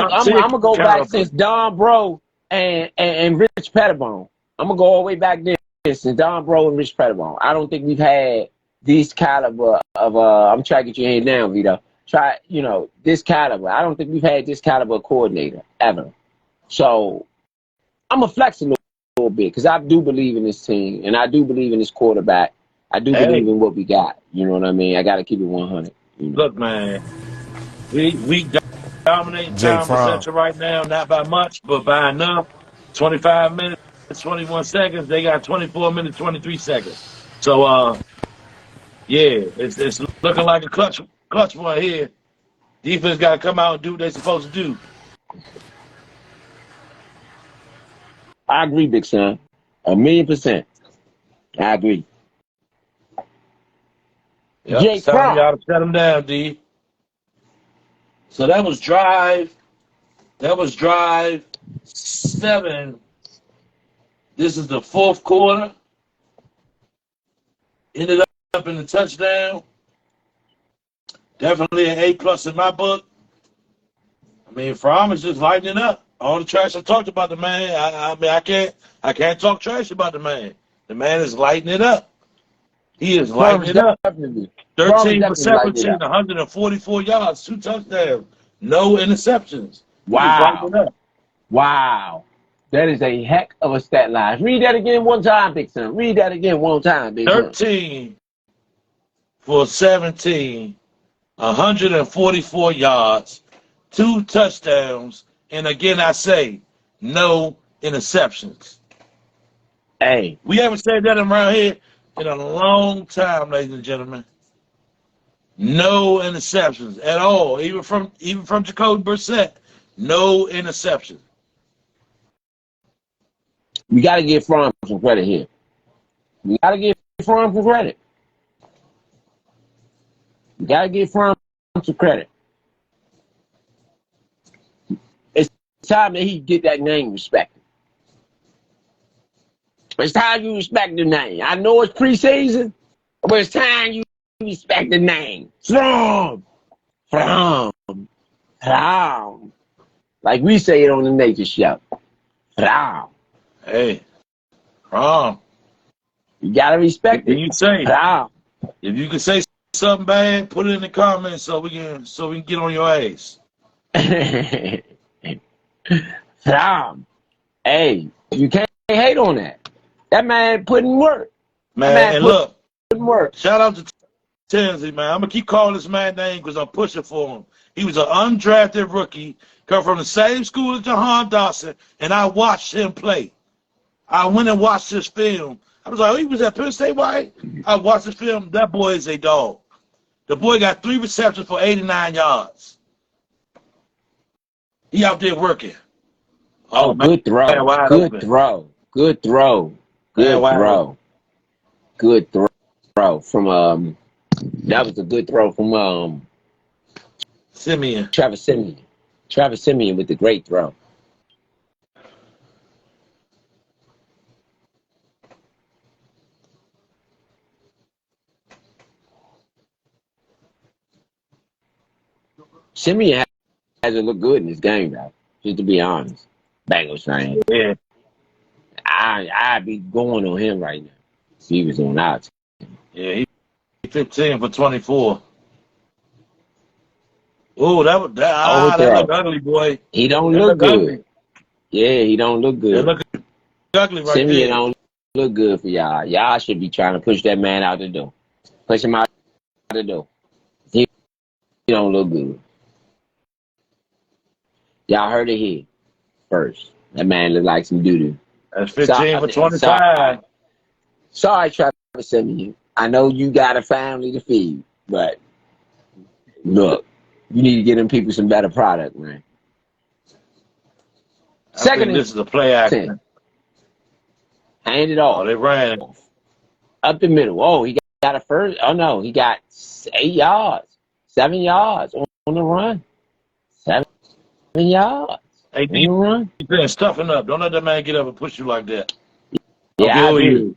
gonna go back since Don Bro and Rich Pettibone. I'm gonna go all the way back there since Don Bro and Rich Pettibone. I don't think we've had this caliber of I'm trying to get your hand down, Vito. This caliber. I don't think we've had this caliber coordinator ever. So I'm gonna flex a little bit because I do believe in this team and I do believe in this quarterback. I do believe in what we got. You know what I mean? I got to keep it 100. You know? Look, man, we dominating Jake time Fromm. essential right now, not by much, but by enough. 25 minutes, 21 seconds. They got 24 minutes, 23 seconds. So, yeah, it's looking like a clutch one here. Defense got to come out and do what they're supposed to do. I agree, Big Son. 1,000,000%. I agree. Yep, Jake it's time Fromm. y'all to shut them down, D. So that was drive 7. This is the fourth quarter. Ended up in the touchdown. Definitely an A+ in my book. I mean, Fromm is just lighting it up. All the trash I talked about the man. I can't talk trash about the man. The man is lighting it up. He is lighting it up. 13 for 17, 144 yards, 2 touchdowns, no interceptions. Wow. Wow. That is a heck of a stat line. Read that again one time, Big Son. Read that again one time, Big Son. 13 for 17, 144 yards, 2 touchdowns, and again I say, no interceptions. Hey. We haven't said that around here in a long time, ladies and gentlemen. No interceptions at all, even from Jacoby Brissett. No interceptions. We got to give Fromm some credit here. We got to give Fromm some credit. We got to give Fromm some credit. It's time that he get that name respected. It's time you respect the name. I know it's preseason, but it's time you respect the name. Fromm. Like we say it on the Nature Show. Fromm. Hey, Fromm. You gotta respect it. You say Fromm. if you can say something bad, put it in the comments so we can get on your ass. Fromm. Hey, you can't hate on that. That man putting work. Man, and look, work. Shout out to Tinsley, man. I'm gonna keep calling this man name because I'm pushing for him. He was an undrafted rookie, come from the same school as Jahan Dawson, and I watched him play. I went and watched his film. I was like, oh, he was at Penn State, why? I watched his film. That boy is a dog. The boy got 3 receptions for 89 yards. He out there working. Oh, good throw. Good throw. Good throw. Good throw. Good throw from that was a good throw from Simeon. Travis Simeon with the great throw. Simeon hasn't looked good in this game, though. Just to be honest, Bengals fan. Yeah. I'd be going on him right now. If he was on our team. Yeah, he 15 for 24. Oh, that looked ugly, boy. He don't look good. Ugly. Yeah, he don't look good. That look ugly right Simeon there. Don't look good for y'all. Y'all should be trying to push that man out the door. Push him out the door. He don't look good. Y'all heard it here first. That man look like some doo-doo. That's 15 for 25. Sorry, Travis Simeon. I know you got a family to feed, but look, you need to get them people some better product, man. I think this is a play action. Hand it off. Oh, they ran. Up the middle. Oh, he got a first. Oh, no. He got 8 yards, 7 yards on the run. 7 yards Hey, on the run. You've been stuffing up. Don't let that man get up and push you like that. Yeah, I agree.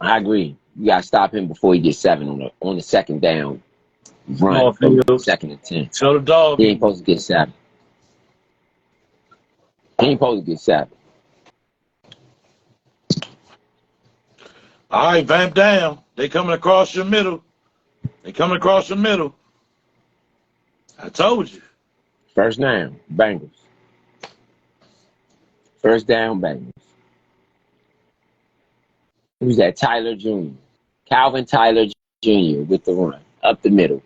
I agree. You got to stop him before he gets 7 on the second down run. Second and 10. Show the dog. He ain't supposed to get 7. He ain't supposed to get 7. All right, vamp down. They coming across your middle. They coming across your middle. I told you. First down, Bengals. First down, Bengals. Who's that? Tyler Jr. Calvin Tyler Jr. with the run. Up the middle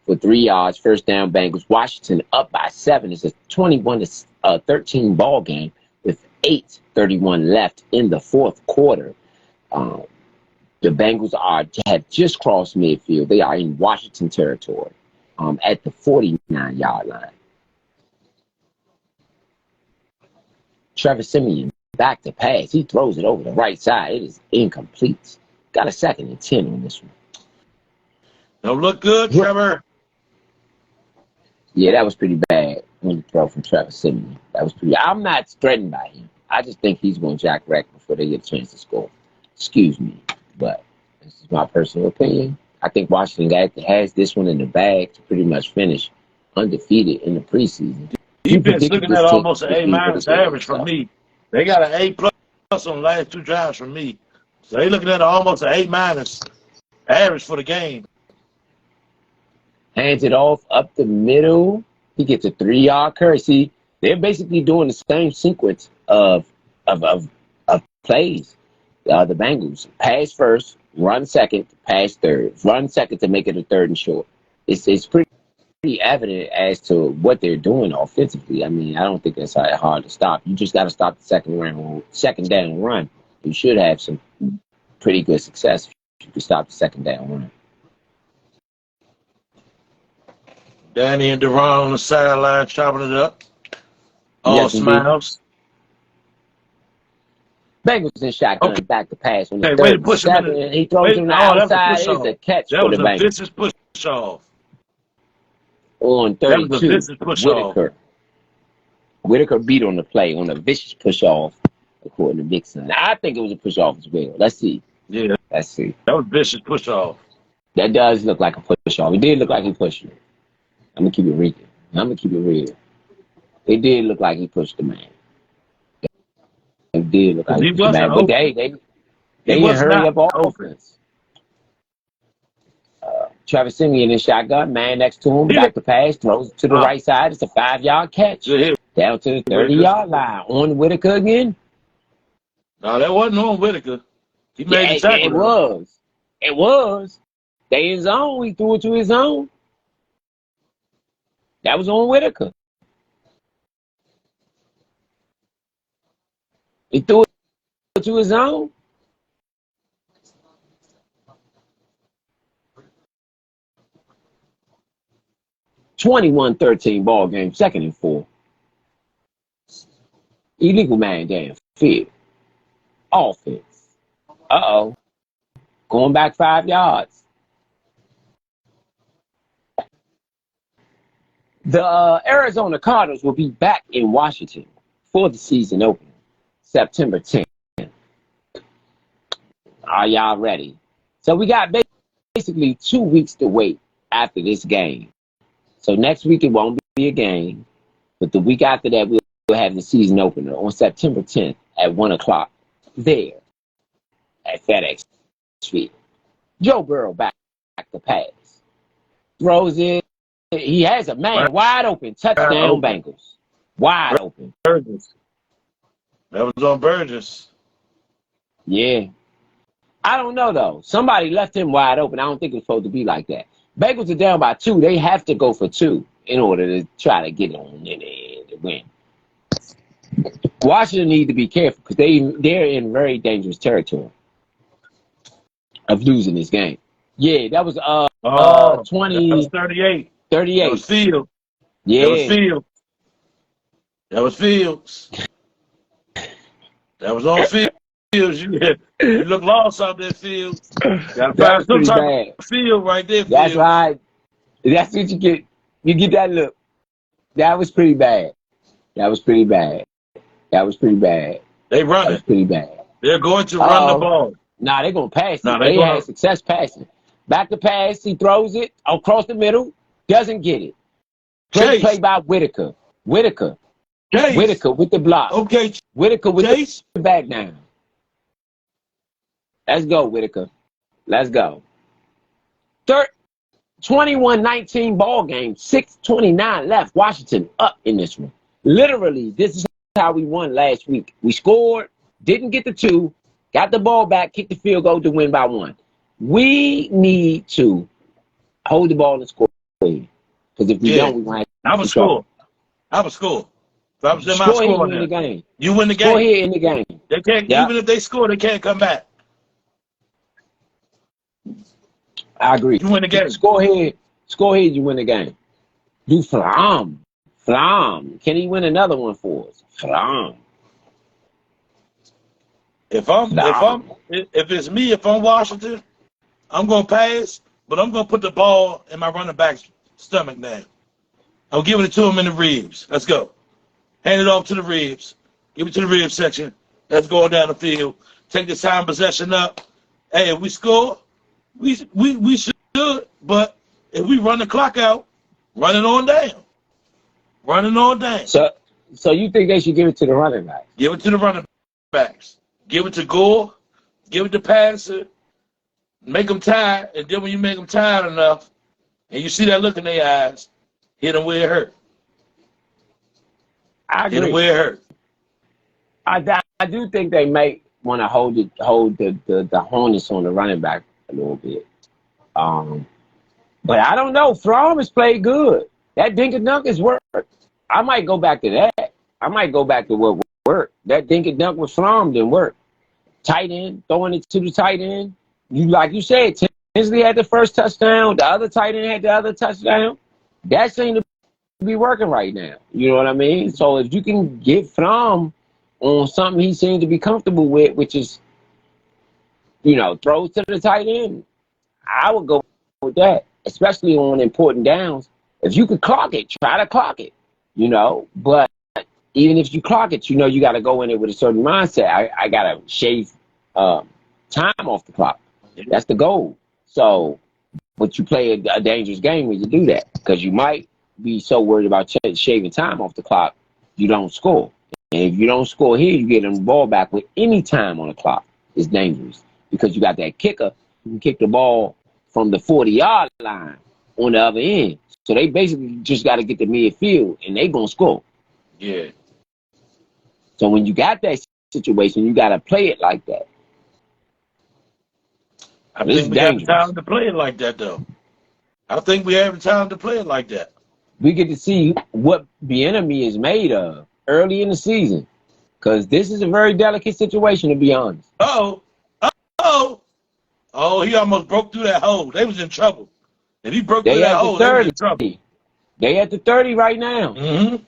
for 3 yards. First down, Bengals. Washington up by 7. It's a 21-13 ball game with 8:31 left in the fourth quarter. The Bengals have just crossed midfield. They are in Washington territory at the 49-yard line. Trevor Siemian back to pass. He throws it over the right side. It is incomplete. Got a 2nd and 10 on this one. Don't look good, Trevor. Yeah, that was pretty bad on the throw from Trevor Siemian. That was pretty. I'm not threatened by him. I just think he's going to jack wreck before they get a chance to score. Excuse me. But this is my personal opinion. I think Washington has this one in the bag to pretty much finish undefeated in the preseason. Defense looking at almost an A- average from me. They got an A+ on the last 2 drives from me. So they looking at almost an A- average for the game. Hands it off up the middle. He gets a 3-yard curry. See, they're basically doing the same sequence of plays. The Bengals pass first, run second, pass third, run second to make it a 3rd and short. It's pretty evident as to what they're doing offensively. I mean, I don't think that's hard to stop. You just got to stop the second down run. You should have some pretty good success if you can stop the second down run. Danny and Deron on the sideline chopping it up. All smiles. Bengals in shotgun, back to pass on the 3rd and 7. He throws on the outside. It's a catch for the Bengals. That was a vicious push off. On 32, Whitaker. Whitaker beat on the play on a vicious push off, according to Mixon. I think it was a push off as well. Let's see. Yeah. Let's see. That was vicious push off. That does look like a push off. It did look like he pushed it. I'm going to keep it real. It did look like he pushed the man. It did look like he pushed the man. But they didn't hurry up offense. Trevor Siemian in shotgun, man next to him, back to pass, throws it to the right side. It's a 5-yard catch. Down to the 30-yard line. On Whitaker again. No, that wasn't on Whitaker. He made the tackle. It was. They in zone. He threw it to his zone. That was on Whitaker. He threw it to his zone. (21-13) ball game, 2nd and 4. Illegal man down field. Offense. Uh-oh. Going back 5 yards. The Arizona Cardinals will be back in Washington for the season opener, September 10th. Are y'all ready? So we got basically 2 weeks to wait after this game. So next week it won't be a game, but the week after that we'll have the season opener on September 10th at 1 o'clock there at FedEx Field. Joe Burrow back to pass. Throws it. He has a man wide open. Touchdown Bengals. Wide open. Burgess. That was on Burgess. Yeah. I don't know, though. Somebody left him wide open. I don't think it's supposed to be like that. Bengals are down by 2. They have to go for 2 in order to try to get on in there to win. Washington need to be careful because they're in very dangerous territory. of losing this game. Yeah, that was Oh, that was 20, 38. That was 38. Field. That was Yeah. Field. That was Fields. That was on Fields. You look lost out there, Fields. Gotta That find was some pretty type bad. of field right there, That's Fields. right. That's what you get. You get that look. That was pretty bad. That was pretty bad. That was pretty bad. They That was running. pretty bad. They're going to run the Uh-oh. ball. Nah, they're going to pass No, it. they They going had success passing. Back to pass. He throws it across the middle. Doesn't get it. Great play Chase. by Whitaker. Whitaker with the block. Okay, Whitaker with Chase. the back down. Let's go, Whitaker. Let's go. 21-19 ball game. 6:29 left. Washington up in this one. Literally, this is how we won last week. We scored, didn't get the 2, got the ball back, kicked the field goal to win by 1. We need to hold the ball and score. Because if we don't, we might I would score. I would score. If I was in my score here, you score win the game. You win the game. Score here in the game. They can't. Yep. Even if they score, they can't come back. I agree. You win the game. Score here, you win the game. Do Flam. Can he win another one for us? Flam. If it's me, if I'm Washington, I'm gonna pass, but I'm gonna put the ball in my running back's stomach now. I'm giving it to him in the ribs. Let's go. Hand it off to the ribs. Give it to the ribs section. Let's go down the field. Take the time possession up. Hey, if we score, we should. But if we run the clock out, run it on down. Running on down. So you think they should give it to the running back? Give it to the running backs. Give it to Gore. Give it to Passer. Make them tired. And then when you make them tired enough, and you see that look in their eyes, hit them where it hurt. I agree. Hit them where it hurt. I do think they may want to hold the Hornets on the running back a little bit. But I don't know. Fromm has played good. That dink and dunk has worked. I might go back to that. I might go back to what worked. That dink and dunk with Fromm didn't work. Tight end, throwing it to the tight end. Like you said, Tinsley had the first touchdown. The other tight end had the other touchdown. That seemed to be working right now. You know what I mean? So if you can get Fromm on something he seems to be comfortable with, which is, throws to the tight end, I would go with that, especially on important downs. If you could clock it, try to clock it, But even if you clock it, you got to go in it with a certain mindset. I got to shave time off the clock. That's the goal. So, but you play a dangerous game when you do that because you might be so worried about shaving time off the clock, you don't score. And if you don't score here, you get the ball back with any time on the clock. It's dangerous because you got that kicker who can kick the ball from the 40-yard line on the other end. So they basically just got to get to midfield, and they going to score. Yeah. So when you got that situation, you got to play it like that. I think we have the time to play it like that, though. I think we have the time to play it like that. We get to see what the enemy is made of early in the season because this is a very delicate situation, to be honest. Oh, he almost broke through that hole. They was in trouble. If he broke through that hole, they was in trouble. They at the 30 right now. Mm-hmm.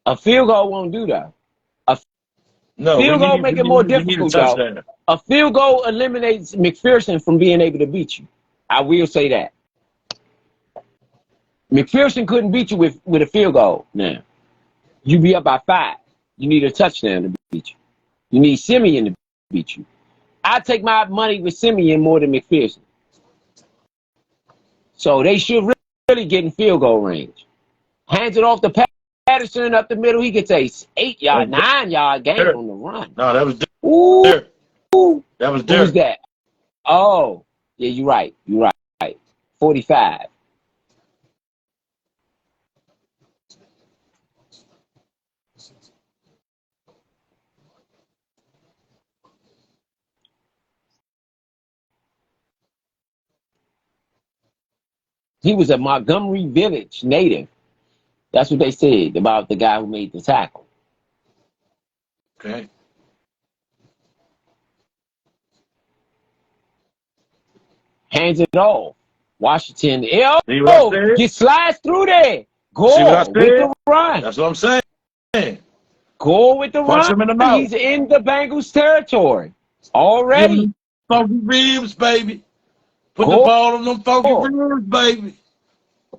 A field goal won't do that. No, field goal make it more difficult, though. A field goal eliminates McPherson from being able to beat you. I will say that. McPherson couldn't beat you with a field goal now. You be up by 5. You need a touchdown to beat you. You need Simeon to beat you. I take my money with Simeon more than McPherson. So they should really get in field goal range. Hands it off to Patterson up the middle. He gets a 8-yard, 9-yard gain on the run. No, that was Ooh. Dirk. That was Dirk. Who's that? Oh, yeah, you're right. 45. He was a Montgomery Village native. That's what they said about the guy who made the tackle. Okay. hands it off. Washington, See what I said? get slides through there. See what I Gore with said? the run. That's what I'm saying. Gore with the Punch run. him in the mouth. He's in the Bengals territory Give already. him funky ribs, baby. Put the Gore. ball on them funky ribs, baby.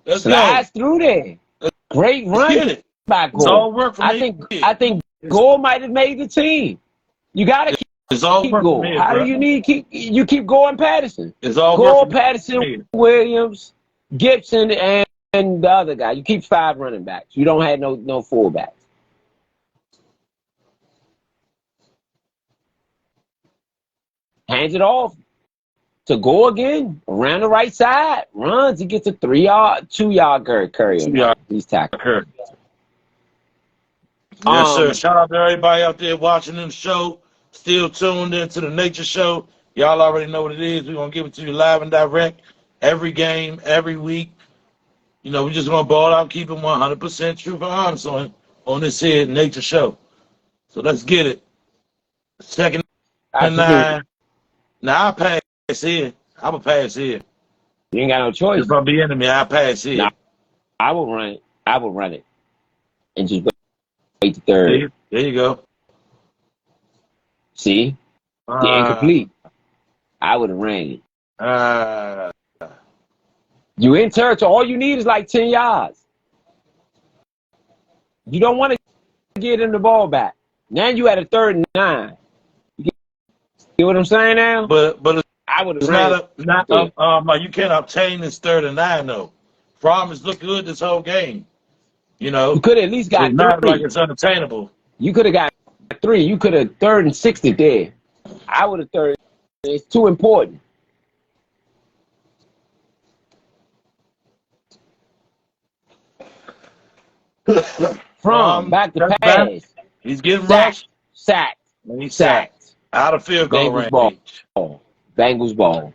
Let's Slides go. through there. Great Let's run get it. by It's all Gore. work for me. I think Gore might have made the team. You gotta It's all keep work for Gore. me, How bro. do you keep Gore and Patterson? It's all Gore, work for Patterson, me. Williams, Gibson, and the other guy. You keep 5 running backs. You don't have no fullbacks. Hands it off to Gore again around the right side. Runs. He gets a 2-yard curry. 2-yard. He's tackled. Yes, sir. Shout out to everybody out there watching the show. Still tuned into the Nature Show. Y'all already know what it is. We're going to give it to you live and direct. Every game, every week. You know, we're just going to ball out, keep it 100% true and honest on this here Nature Show. So let's get it. Second and 9. Now, I pass here. I'm a pass here. You ain't got no choice. If I'm the enemy, I pass here. Nah, I will run it. I will run it. And just wait to third. There you go. See? The incomplete. I would have ran it. You in territory. All you need is like 10 yards. You don't want to get him the ball back. Now you at a 3rd and 9. You get what I'm saying now? But I would have it's ran you can't obtain this 3rd and 9 though. Promise look good this whole game. You know, you could at least got it's 3. not like it's unattainable. You could have got 3. You could have 3rd and 60 there. I would have 3rd. It's too important. Back to pass. Back. He's getting rushed. Sacked. And he's sacked. Out of field goal range. Bengals ball.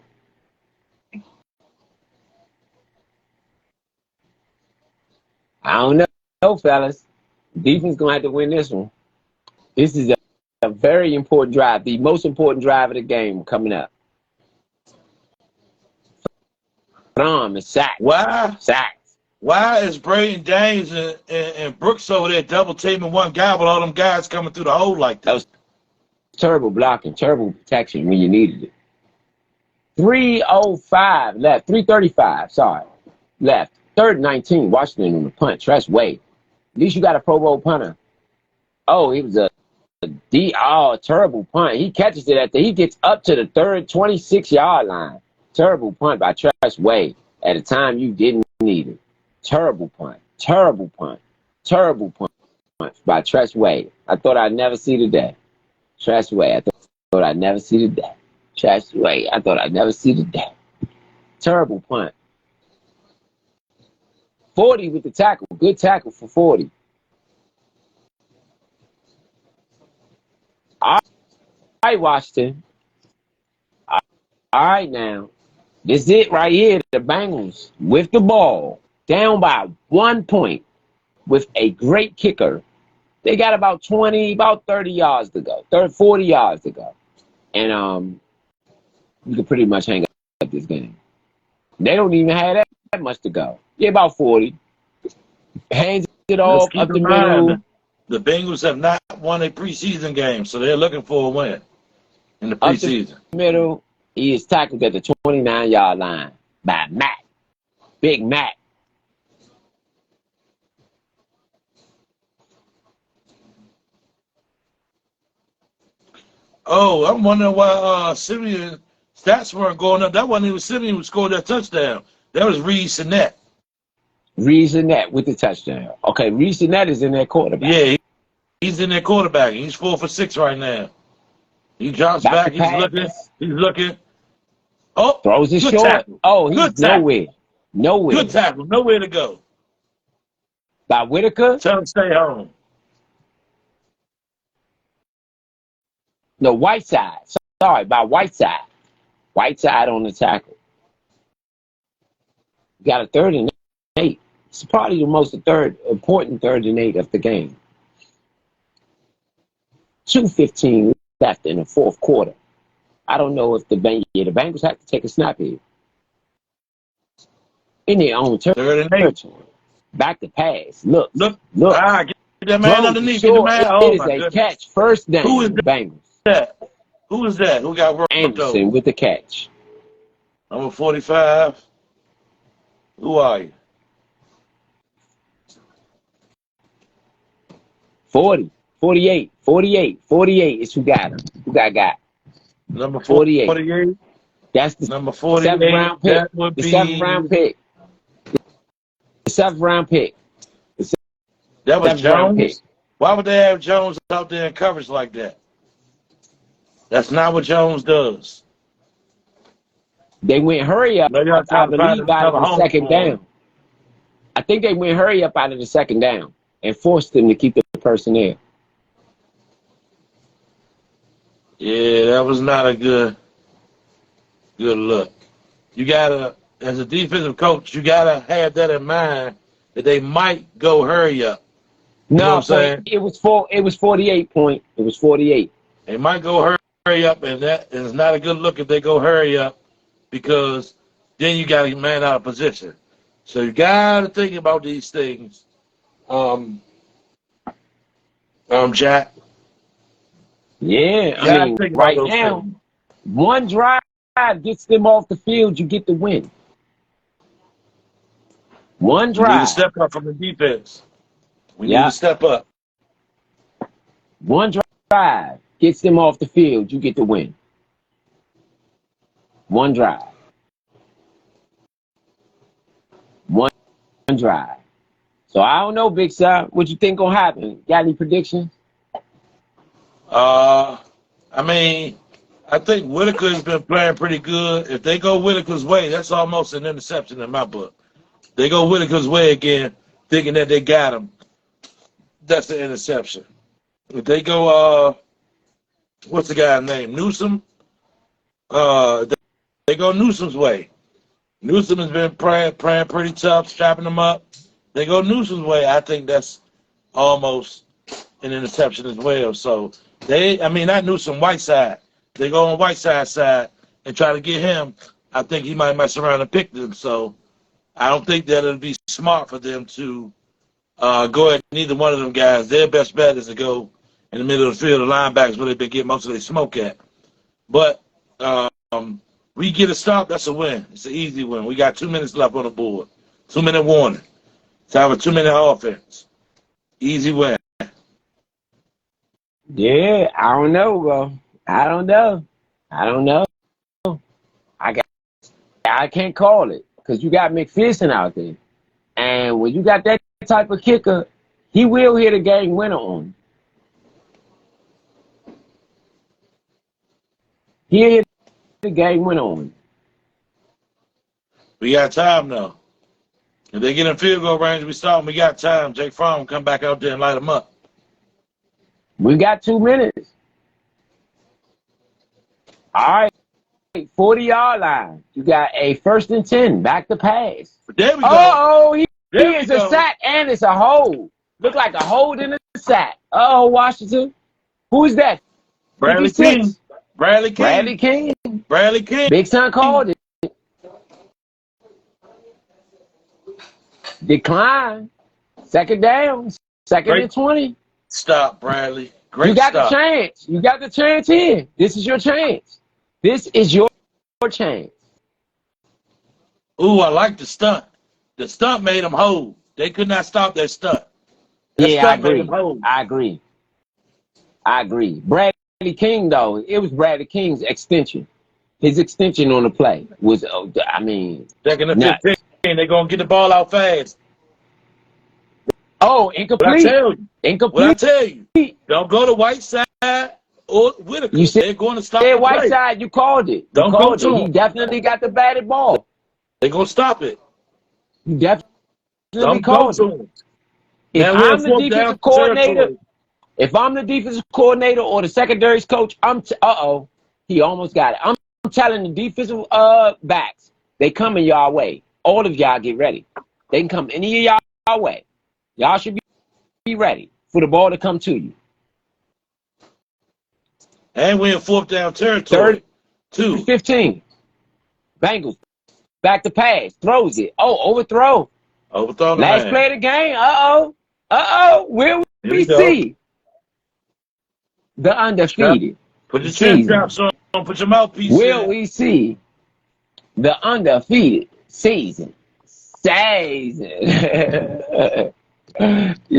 I don't know, fellas. Defense gonna have to win this one. This is a very important drive, the most important drive of the game coming up. Is sacked. Why? Sacked. Why is Braden James and Brooks over there double teaming one guy with all them guys coming through the hole like that? That was terrible blocking, terrible protection when you needed it. 3:05 left. 3:35. Sorry, left. 3rd and 19. Washington on the punt. Tress Way. At least you got a Pro Bowl punter. Oh, he was a terrible punt. He catches it he gets up to the 26-yard line. Terrible punt by Tress Way at a time you didn't need it. Terrible punt. Terrible punt. Terrible punt by Tress Way. I thought I'd never see the day. Tress Way. I thought I'd never see the day. Tress Way. I thought I'd never see the day. Terrible punt. 40 with the tackle. Good tackle for 40. All right, Washington. All right, now. This is it right here. The Bengals with the ball. Down by 1 point with a great kicker. They got about 30 yards to go. 40 yards to go. And you can pretty much hang up this game. They don't even have that much to go. Yeah, about 40. Hands it off up the middle. The Bengals have not won a preseason game, so they're looking for a win in the preseason. Up the middle, he is tackled at the 29-yard line by Matt. Big Matt. Oh, I'm wondering why Simeon stats weren't going up. That wasn't even Simeon who scored that touchdown. That was Reed Sinnett. Reed Sinnett with the touchdown. Okay, Reed Sinnett is in their quarterback. Yeah, he's in their quarterback. He's 4 for 6 right now. He drops back. He's looking. Oh, throws it short. Tackle. Oh, he's nowhere. Good tackle. Nowhere to go. By Whitaker? Tell him to stay home. No, Whiteside. Sorry, by Whiteside. Whiteside on the tackle. Got a 3rd and 8. It's probably the most important 3rd and 8 of the game. 2:15 left in the 4th quarter. I don't know if the Bengals have to take a snap here. in their own 3rd and 8. territory. Back to pass. Look. Get that man Throws underneath. Get the short. man. It Oh is my a goodness. catch. First down. Who is Bengals. that? Who is that? Who got worked Anderson over? with the catch. Number 45. Who are you? 40, 48, 48, 48 is who got him. Who got? Number 48. 48. That's the Number 48. 7th round pick. That would The be 7th round pick. The 7th round pick. That was 7th round pick. Jones. Why would they have Jones out there in coverage like that? That's not what Jones does. They went hurry up, Maybe I'm I trying to find believe, out of another the home second for him. down. I think they went hurry up out of the second down and forced them to keep the person there. Yeah, that was not a good look. You gotta, as a defensive coach, you gotta have that in mind that they might go hurry up. You know what I'm saying? It was 48 point. It was 48. They might go hurry up, and that is not a good look if they go hurry up, because then you got to man out of position. So you got to think about these things, Jack. Yeah, I mean, right now, one drive gets them off the field, you get the win. One drive. We need to step up from the defense. We need to step up. One drive gets them off the field, you get the win. One drive. One drive. So I don't know, Big Sir. What you think gonna happen? Got any predictions? I mean, I think Whitaker's been playing pretty good. If they go Whitaker's way, that's almost an interception in my book. They go Whitaker's way again, thinking that they got him. That's the interception. If they go, what's the guy's name? Newsom? They go Newsom's way. Newsom has been praying pretty tough, strapping them up. They go Newsom's way. I think that's almost an interception as well. So not Newsom, Whiteside. They go on Whiteside's side and try to get him. I think he might mess around and pick them. So I don't think that it'll be smart for them to go at neither one of them guys. Their best bet is to go in the middle of the field, the linebackers where they've been getting most of their smoke at. But we get a stop, that's a win. It's an easy win. We got 2 minutes left on the board. 2-minute warning. Time for 2-minute offense. Easy win. Yeah, I don't know, bro. I don't know. I can't call it because you got McPherson out there. And when you got that type of kicker, he will hit a game winner on you. He'll hit the game winner on you. We got time, though. If they get in field goal range, we start. We got time. Jake Fromm will come back out there and light them up. We got 2 minutes. All right. 40-yard line. You got a 1st and 10. Back to pass. There we go. Oh, he is a sack, and it's a hold. Look like a hold in a sack. Oh, Washington. Who's that? Bradley 56. King. Bradley King. Big Son called it. Decline. 2nd down. 2nd and 20. Stop, Bradley. Great You got stop. the chance. You got the chance here. This is your chance. This is your chance. Ooh, I like the stunt. The stunt made them hold. They could not stop that stunt. Yeah, I agree. Bradley King, though, it was Bradley King's extension. His extension on the play was, I mean, 2nd and 15. They're going to get the ball out fast. Oh, incomplete. What I tell you, don't go to Whiteside or Whitaker. They're going to stop the play. Whiteside, you called it. Don't go to him. He definitely got the batted ball. They're going to stop it. You definitely Don't called go it. to him. If I'm the defensive coordinator, or the secondary's coach, he almost got it. I'm telling the defensive backs, they coming y'all way. All of y'all get ready. They can come any of y'all way. Y'all should be ready for the ball to come to you. And we're in 4th down territory. 3rd, 15. Bengals. Back to pass. Throws it. Oh, overthrow. Overthrow the Last man. play of the game. Uh-oh. Will Here we go. see the undefeated Put your chin season? straps on. Put your mouthpiece Will in. we see the undefeated season? You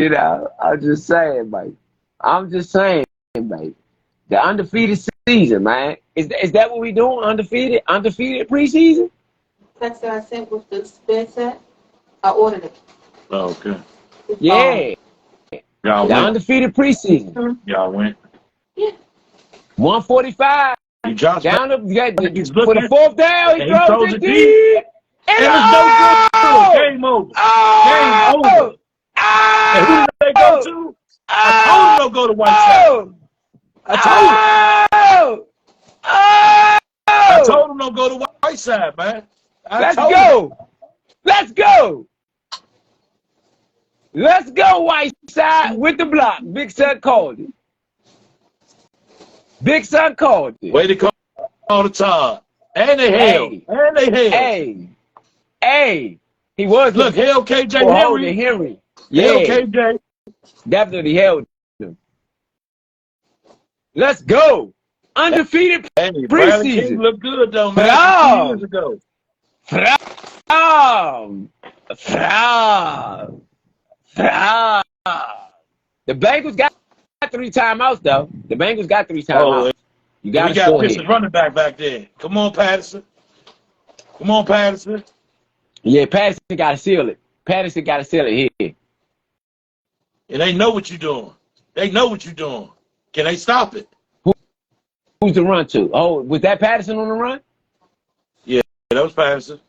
know, I'm just saying, mate. I'm just saying, mate. The undefeated season, man. Is that what we doing? Undefeated preseason? Text that I sent with the spare set. I ordered it. Oh, okay. Yeah. Y'all The went. undefeated preseason. Y'all went. Yeah. 145. He drops Down back. He's for the looking. fourth down. He And throws throws it it deep. And it's no good. Game over. Game over. And who did they go to? I told him don't go to Whiteside. I told him. I told him don't go to Whiteside, man. Let's go. Let's go, Whiteside with the block. Big Son called it. Way to call the Todd. And they held. Hey. He was. Look, held KJ Henry. Yeah. Held KJ. Definitely held him. Let's go. Undefeated preseason. Look good though, man. 2 years ago. The Bengals got 3 timeouts though. Oh, you got we got Pistons running back there. Come on, Patterson. Yeah, Patterson got to seal it. Here. And they know what you're doing. Can they stop it? Who's the run to? Oh, was that Patterson on the run? Yeah, that was Patterson.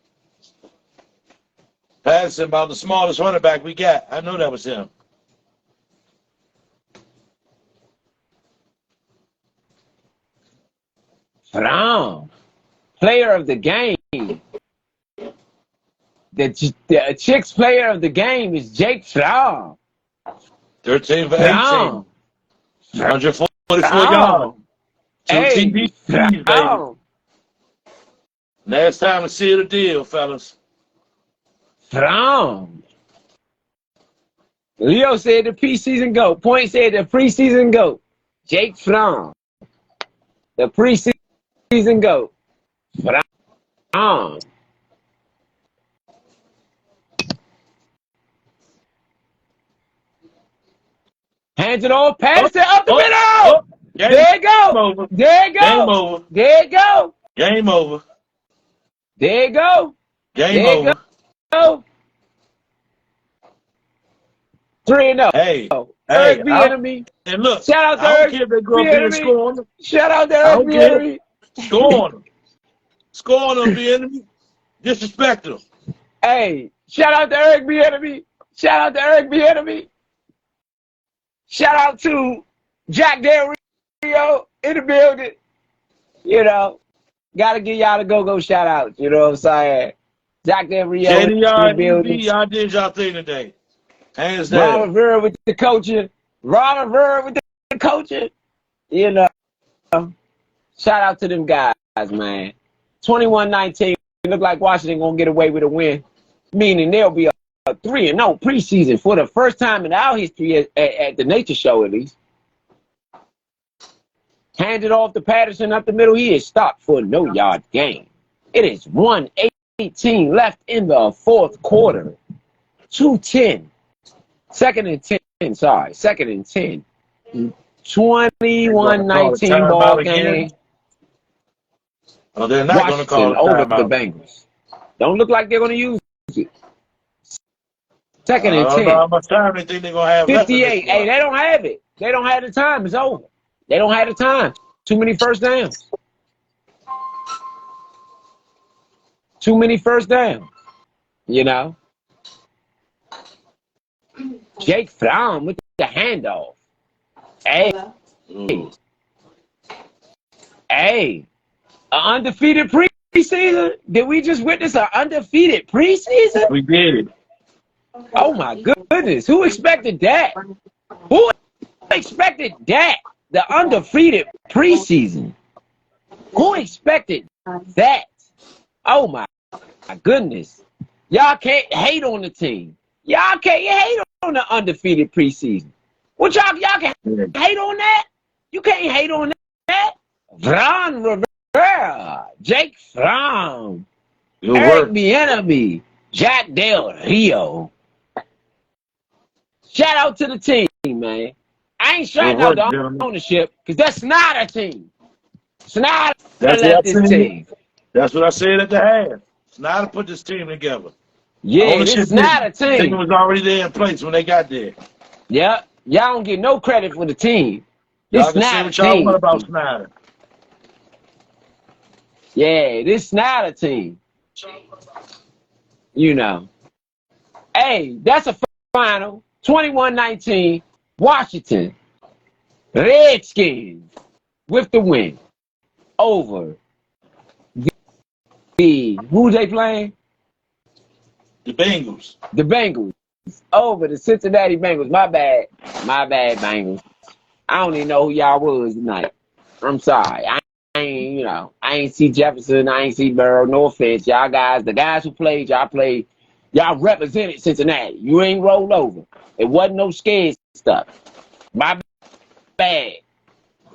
Patterson about the smallest running back we got. I know that was him. Brown, player of the game. The Chicks player of the game is Jake Brown. 13 for 18. 144 yards. 2 TDs, baby. Now it's time to seal the deal, fellas. Brown. Leo said the preseason GOAT. Point said the preseason GOAT. Jake Brown. The preseason GOAT. Brown. Hands it off. Pass it up the middle. There you go. There you go. There you go. Game over. There you go. Game over. Go. 3-0. Hey, Eric B. Enemy. And look, shout out to I don't Eric care if they go up here and score on them. Shout out to Eric B. Enemy. Score on them. Score on them, the enemy. Disrespect them. Hey, shout out to Eric B. Enemy. Shout out to Jack Del Rio in the building. You know, gotta give y'all the go-go shout outs. You know what I'm saying? Jack Del Rio in the building. Y'all did y'all thing today. Hands down. Ron Rivera with the coaching. You know, shout out to them guys, man. 21-19. Look like Washington gonna get away with a win, meaning they'll be a 3-0 preseason for the first time in our history at the Nature Show, at least. Handed off to Patterson up the middle. He is stopped for a no-yard gain. It is 1:18 left in the fourth quarter. 2:10. Second and 10. 21-19 ball game. Oh, they're not going to call it over the Bengals. Don't look like they're going to use it. Second and 10. I don't know how much time they think they're going to have 58. Hey, they don't have it. They don't have the time. It's over. They don't have the time. Too many first downs. You know? Jake Brown with the handoff. Hey. An undefeated preseason? Did we just witness an undefeated preseason? We did. Oh, my goodness. Who expected that? The undefeated preseason. Who expected that? Oh, my my goodness. Y'all can't hate on the team. Y'all can't hate on the undefeated preseason. What y'all can hate on that? You can't hate on that. Ron Rivera, Jake Fromm, Eric Bieniemy, Jack Del Rio. Shout out to the team, man. I ain't shouting out the ownership because that's not a team. Snyder left this team. That's what I said at the half. Snyder put this team together. Yeah, this is not a team. It was already there in place when they got there. Yeah, y'all don't get no credit for the team. This is not a team. What about Snyder? Yeah, this is not a team. You know. Hey, that's a final. 21-19, Washington Redskins with the win over who they playing? The Bengals. The Bengals over the Cincinnati Bengals. My bad, Bengals. I don't even know who y'all was tonight. I'm sorry. I ain't see Jefferson. I ain't see Burrow. No offense, y'all guys. The guys who played, y'all represented Cincinnati. You ain't rolled over. It wasn't no scared stuff. My bad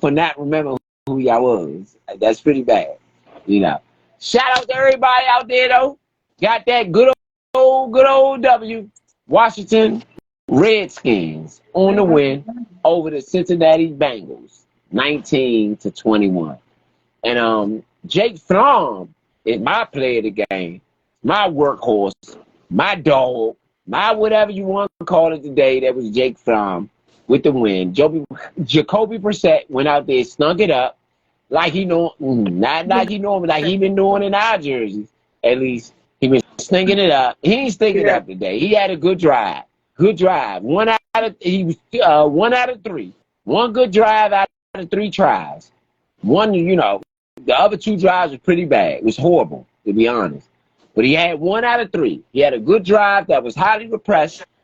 for not remembering who y'all was. That's pretty bad. You know. Shout out to everybody out there though. Got that good old W. Washington Redskins on the win over the Cincinnati Bengals, 19-21. And Jake Fromm is my player of the game, my workhorse, my dog, my whatever you want to call it today. That was Jake Fromm with the win. Jacoby Brissett went out there, snuck it up like he know, not like he know, but like he been doing in our jerseys. At least he been stinking it up. He ain't stinking it up today. He had a good drive. Good drive. One out of 3. One good drive out of 3 tries. One, the other 2 drives were pretty bad. It was horrible, to be honest. But he had 1 out of 3. He had a good drive that was highly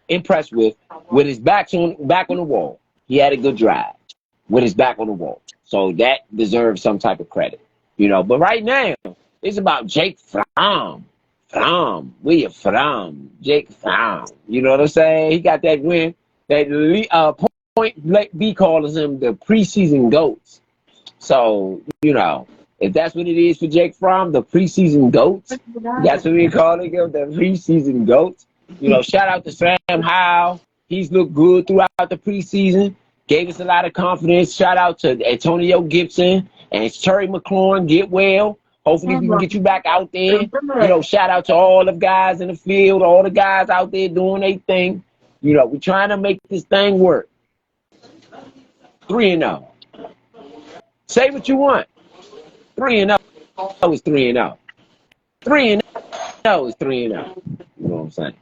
impressed with his back on the wall. He had a good drive with his back on the wall. So that deserves some type of credit. But right now, it's about Jake Fromm. William Fromm. Jake Fromm. You know what I'm saying? He got that win. That Point B calls him the preseason GOATs. So, if that's what it is for Jake Fromm, the preseason GOATs, that's what we call it, the preseason GOATs. Shout out to Sam Howell. He's looked good throughout the preseason. Gave us a lot of confidence. Shout out to Antonio Gibson and Terry McLaurin. Get well. Hopefully we can get you back out there. Shout out to all the guys in the field, all the guys out there doing their thing. We're trying to make this thing work. 3-0. Say what you want. 3-0 is 3-0. 3-0 is 3-0. You know what I'm saying?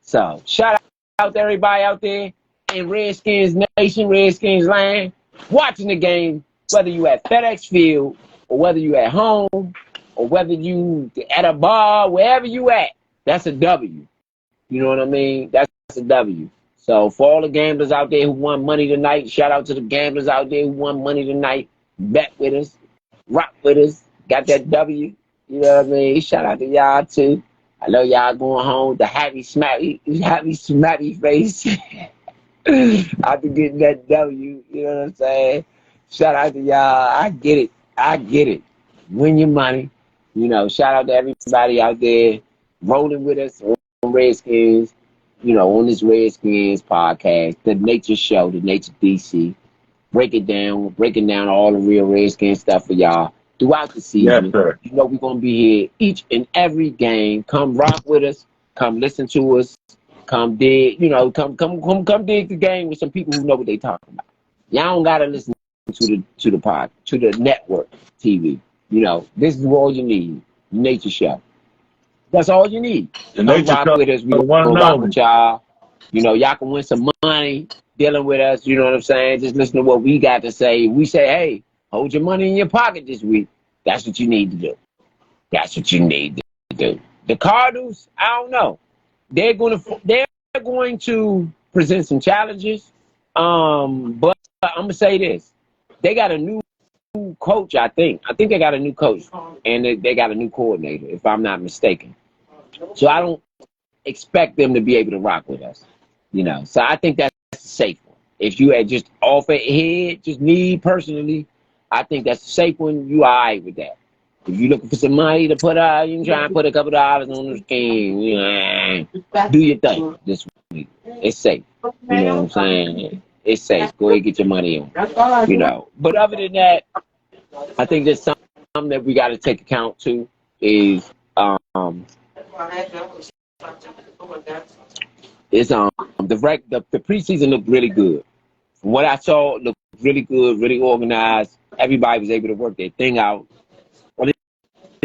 So, shout out to everybody out there in Redskins Nation, Redskins land, watching the game, whether you at FedEx Field or whether you at home or whether you at a bar, wherever you at, that's a W. You know what I mean? That's a W. So for all the gamblers out there who won money tonight, shout out to the gamblers out there who won money tonight. Bet with us, rock with us, got that W. You know what I mean? Shout out to y'all too. I know y'all going home with the happy smappy face after getting that W. You know what I'm saying? Shout out to y'all. I get it. Win your money. Shout out to everybody out there rolling with us on Redskins. On this Redskins podcast, the Nature Show, the NatureDC, breaking down all the real Redskins stuff for y'all throughout the season. Yes, sir. We're gonna be here each and every game. Come rock with us. Come listen to us. Come dig. Come dig the game with some people who know what they talking about. Y'all don't gotta listen to the network TV. This is all you need. Nature Show. That's all you need. The Nature rock Show. with us. We gonna rock with y'all. Y'all can win some money dealing with us. You know what I'm saying? Just listen to what we got to say. We say, hey, hold your money in your pocket this week. That's what you need to do. That's what you need to do. The Cardinals, I don't know. They're going to present some challenges. But I'm gonna say this: they got a new coach, I think. I think they got a new coach, and they got a new coordinator, if I'm not mistaken. So I don't expect them to be able to rock with us, you know. So I think that's a safe one. If you had just off a head, just me personally, I think that's a safe one. You all right with that. If you're looking for some money to put out, you can try and put a couple dollars on the scheme. Do your thing this week. It's safe. You know what I'm saying? It's safe. Go ahead and get your money on. You know. But other than that, I think there's something that we got to take account to is the preseason looked really good. From what I saw, it looked really good, really organized. Everybody was able to work their thing out. I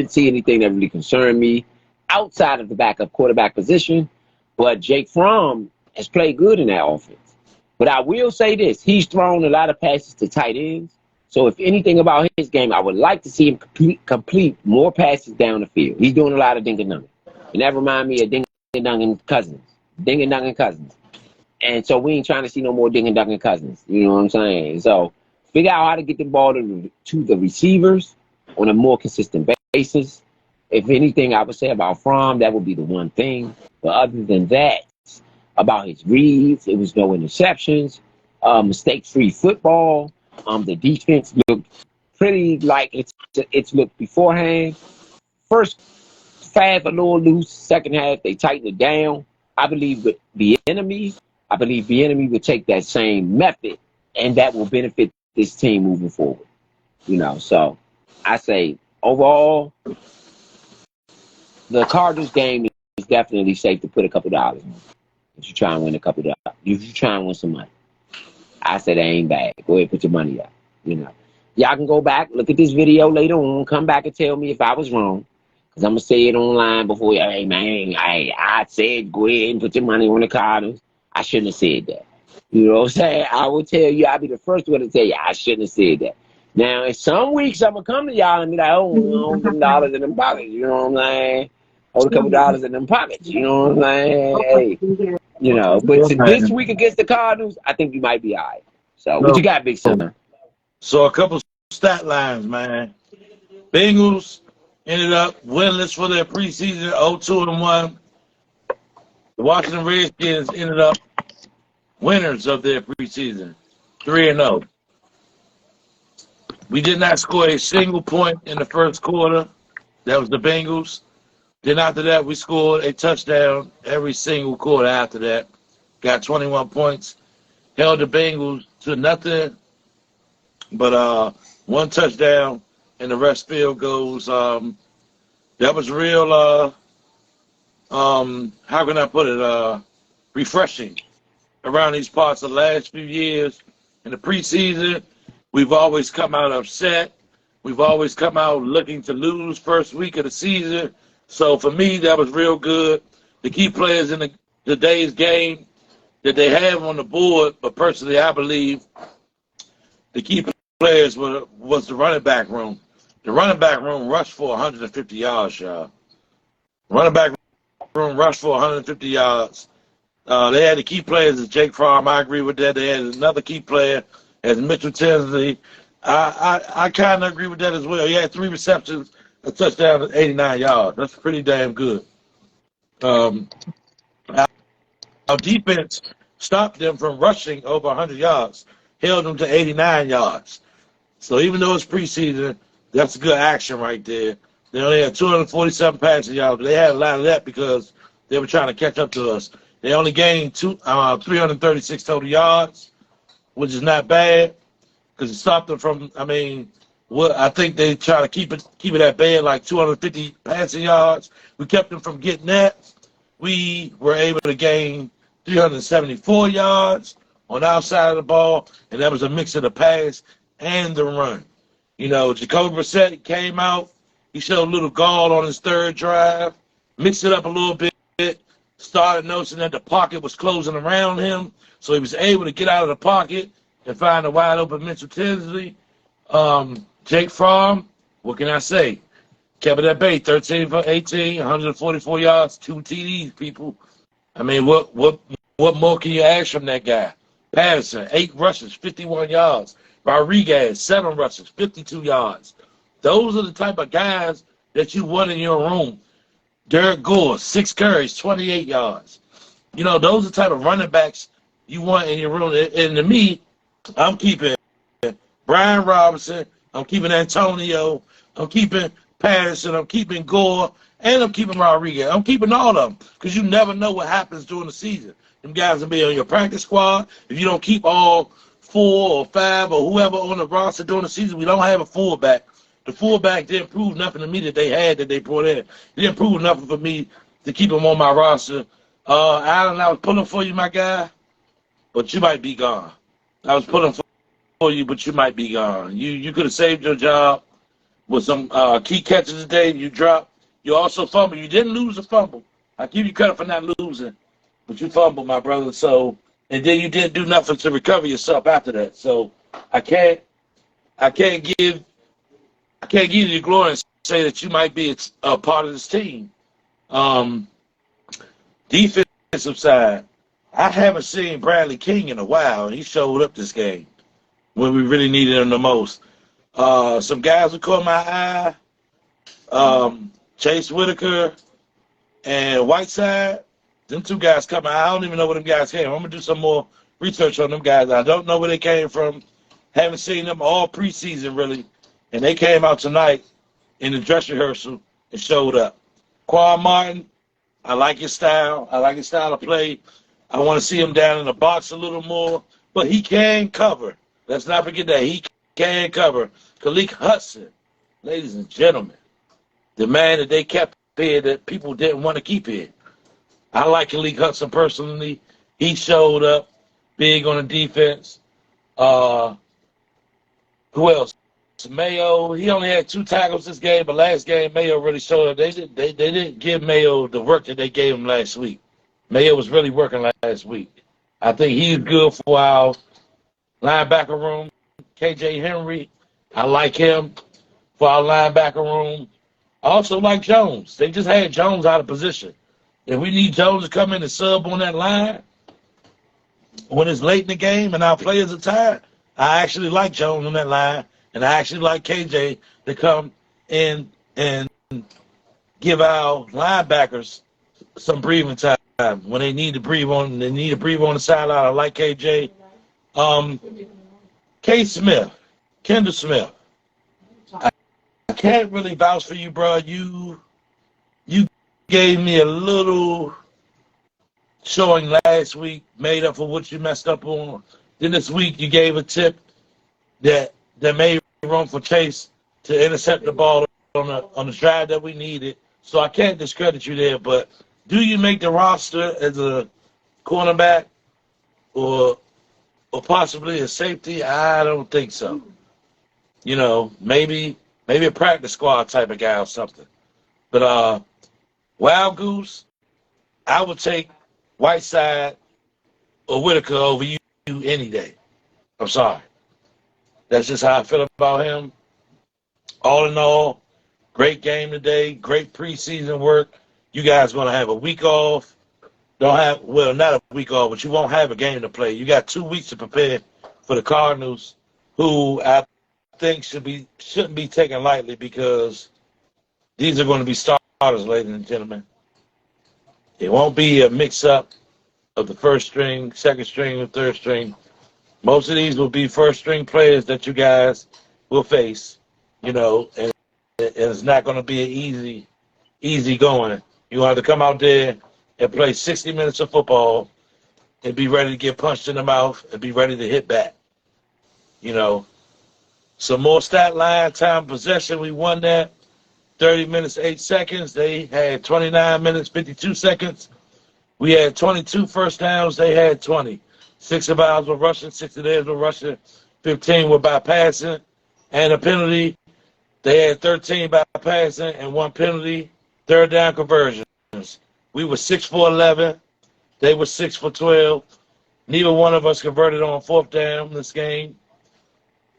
didn't see anything that really concerned me outside of the backup quarterback position. But Jake Fromm has played good in that offense. But I will say this: he's thrown a lot of passes to tight ends. So if anything about his game, I would like to see him complete more passes down the field. He's doing a lot of ding-and-dunging. And that reminds me of ding-and-dunging Cousins. Ding-and-dunging Cousins. And so we ain't trying to see no more ding-and-dunging Cousins. You know what I'm saying? So figure out how to get the ball to the receivers on a more consistent basis. If anything, I would say about Fromm, that would be the one thing. But other than that, about his reads, it was no interceptions, mistake-free football. The defense looked pretty like it's looked beforehand. First half a little loose. Second half they tightened it down. I believe with the enemy would take that same method, and that will benefit this team moving forward. You know, so I say overall, the Cardinals game is definitely safe to put a couple dollars on. If you try and win a couple dollars, if you try and win some money. I said, that ain't bad. Go ahead and put your money up. You know, y'all can go back, look at this video later on, come back and tell me if I was wrong. Because I'm going to say it online before, hey, man, I said go ahead and put your money on the Cardinals. I shouldn't have said that. You know what I'm saying? I will tell you, I'll be the first one to tell you, I shouldn't have said that. Now, in some weeks, I'm going to come to y'all and be like, oh, them dollars in them pockets. You know what I'm saying? Hold a couple dollars in them pockets. You know what I'm saying? Hey. You know, but this week against the Cardinals, I think you might be all right. So, what you got, Big Son? So, a couple stat lines, man. Bengals ended up winless for their preseason, 0-2-1. The Washington Redskins ended up winners of their preseason, 3-0. We did not score a single point in the first quarter. That was the Bengals. Then after that, we scored a touchdown every single quarter after that. Got 21 points. Held the Bengals to nothing but one touchdown and the rest field goals. That was real, how can I put it, refreshing around these parts of the last few years. In the preseason, we've always come out upset. We've always come out looking to lose first week of the season. So for me, that was real good. The key players in today's game that they have on the board, but personally, I believe the key players was the running back room. The running back room rushed for 150 yards, y'all. Running back room rushed for 150 yards. They had the key players as Jake Fromm. I agree with that. They had another key player as Mitchell Tinsley. I kind of agree with that as well. He had 3 receptions, a touchdown, and 89 yards. That's pretty damn good. Our defense stopped them from rushing over 100 yards, held them to 89 yards. So even though it's preseason, that's good action right there. They only had 247 passing yards, but they had a lot of that because they were trying to catch up to us. They only gained 336 total yards, which is not bad because it stopped them from, I think they try to keep it at bay at like 250 passing yards. We kept them from getting that. We were able to gain 374 yards on our side of the ball, and that was a mix of the pass and the run. You know, Jacoby Brissett came out. He showed a little gall on his third drive, mixed it up a little bit, started noticing that the pocket was closing around him, so he was able to get out of the pocket and find a wide open Mitchell Tinsley. Jake Fromm, what can I say? Kept it at bay, 13 for 18, 144 yards, 2 TDs, people. What more can you ask from that guy? Patterson, 8 rushes, 51 yards. Rodriguez, 7 rushes, 52 yards. Those are the type of guys that you want in your room. Derek Gore, 6 carries, 28 yards. You know, those are the type of running backs you want in your room. And to me, I'm keeping Brian Robinson, I'm keeping Antonio, I'm keeping Patterson, I'm keeping Gore, and I'm keeping Rodriguez. I'm keeping all of them because you never know what happens during the season. Them guys will be on your practice squad. If you don't keep all 4 or 5 or whoever on the roster during the season, we don't have a fullback. The fullback didn't prove nothing to me that they brought in. It didn't prove nothing for me to keep him on my roster. Allen, I was pulling for you, my guy, but you might be gone. I was pulling for you, but you might be gone. You could have saved your job with some key catches today. You dropped. You also fumbled. You didn't lose a fumble. I give you credit for not losing, but you fumbled, my brother. So, and then you didn't do nothing to recover yourself after that. So, I can't give you the glory and say that you might be a part of this team. Defensive side, I haven't seen Bradley King in a while. He showed up this game when we really needed him the most. Some guys who caught my eye, Chase Whitaker and Whiteside, them 2 guys coming. I don't even know where them guys came. I'm going to do some more research on them guys. I don't know where they came from. Haven't seen them all preseason, really. And they came out tonight in the dress rehearsal and showed up. Quan Martin, I like his style. I like his style of play. I want to see him down in the box a little more. But he can cover. Let's not forget that. He can cover. Khaleke Hudson, ladies and gentlemen, the man that they kept here that people didn't want to keep here. I like Khaleke Hudson personally. He showed up big on the defense. Who else? Mayo, he only had 2 tackles this game, but last game Mayo really showed up. They didn't give Mayo the work that they gave him last week. Mayo was really working last week. I think he's good for our linebacker room. KJ Henry, I like him for our linebacker room. I also like Jones. They just had Jones out of position. If we need Jones to come in and sub on that line when it's late in the game and our players are tired, I actually like Jones on that line. And I actually like KJ to come in and give our linebackers some breathing time when they need to breathe on. They need to breathe on the sideline. I like KJ. K. Smith, Kendall Smith. I can't really vouch for you, bro. You gave me a little showing last week, made up for what you messed up on. Then this week you gave a tip that made room for Chase to intercept the ball on the drive that we needed. So I can't discredit you there, but do you make the roster as a cornerback or possibly a safety? I don't think so. You know, maybe a practice squad type of guy or something. But Wild Goose, I would take Whiteside or Whitaker over you any day. I'm sorry. That's just how I feel about him. All in all, great game today, great preseason work. You guys going to have a week off. Not a week off, but you won't have a game to play. You got 2 weeks to prepare for the Cardinals, who I think shouldn't be taken lightly because these are going to be starters, ladies and gentlemen. It won't be a mix-up of the first string, second string, and third string. Most of these will be first-string players that you guys will face, you know, and it's not going to be an easy going. You're going to have to come out there and play 60 minutes of football and be ready to get punched in the mouth and be ready to hit back. You know, some more stat line, time possession. We won that 30 minutes, 8 seconds. They had 29 minutes, 52 seconds. We had 22 first downs. They had 20. 6 of ours were rushing, 6 of theirs were rushing, 15 were by passing, and a penalty. They had 13 by passing and 1 penalty, 3rd down conversions. We were 6 for 11. They were 6 for 12. Neither one of us converted on 4th down this game.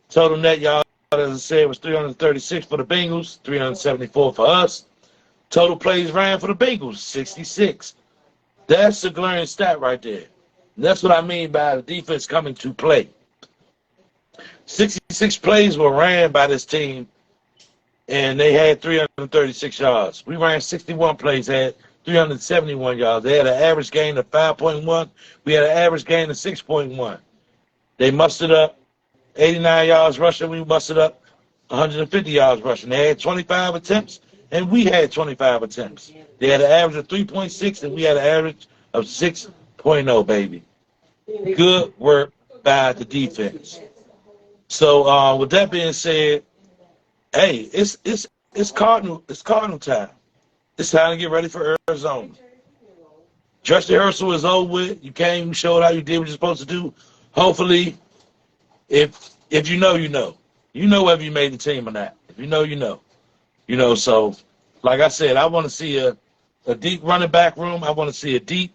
Total net yard, as I said, was 336 for the Bengals, 374 for us. Total plays ran for the Bengals, 66. That's a glaring stat right there. And that's what I mean by the defense coming to play. 66 plays were ran by this team, and they had 336 yards. We ran 61 plays, had 371 yards. They had an average gain of 5.1. We had an average gain of 6.1. They mustered up 89 yards rushing. We mustered up 150 yards rushing. They had 25 attempts, and we had 25 attempts. They had an average of 3.6, and we had an average of 6.0, baby. Good work by the defense. So with that being said, hey, it's Cardinal time. It's time to get ready for Arizona. Dress rehearsal is over with. You came, you showed out, you did what you're supposed to do. Hopefully, if you know, you know. You know whether you made the team or not. If you know, you know. You know, so like I said, I want to see a deep running back room. I want to see a deep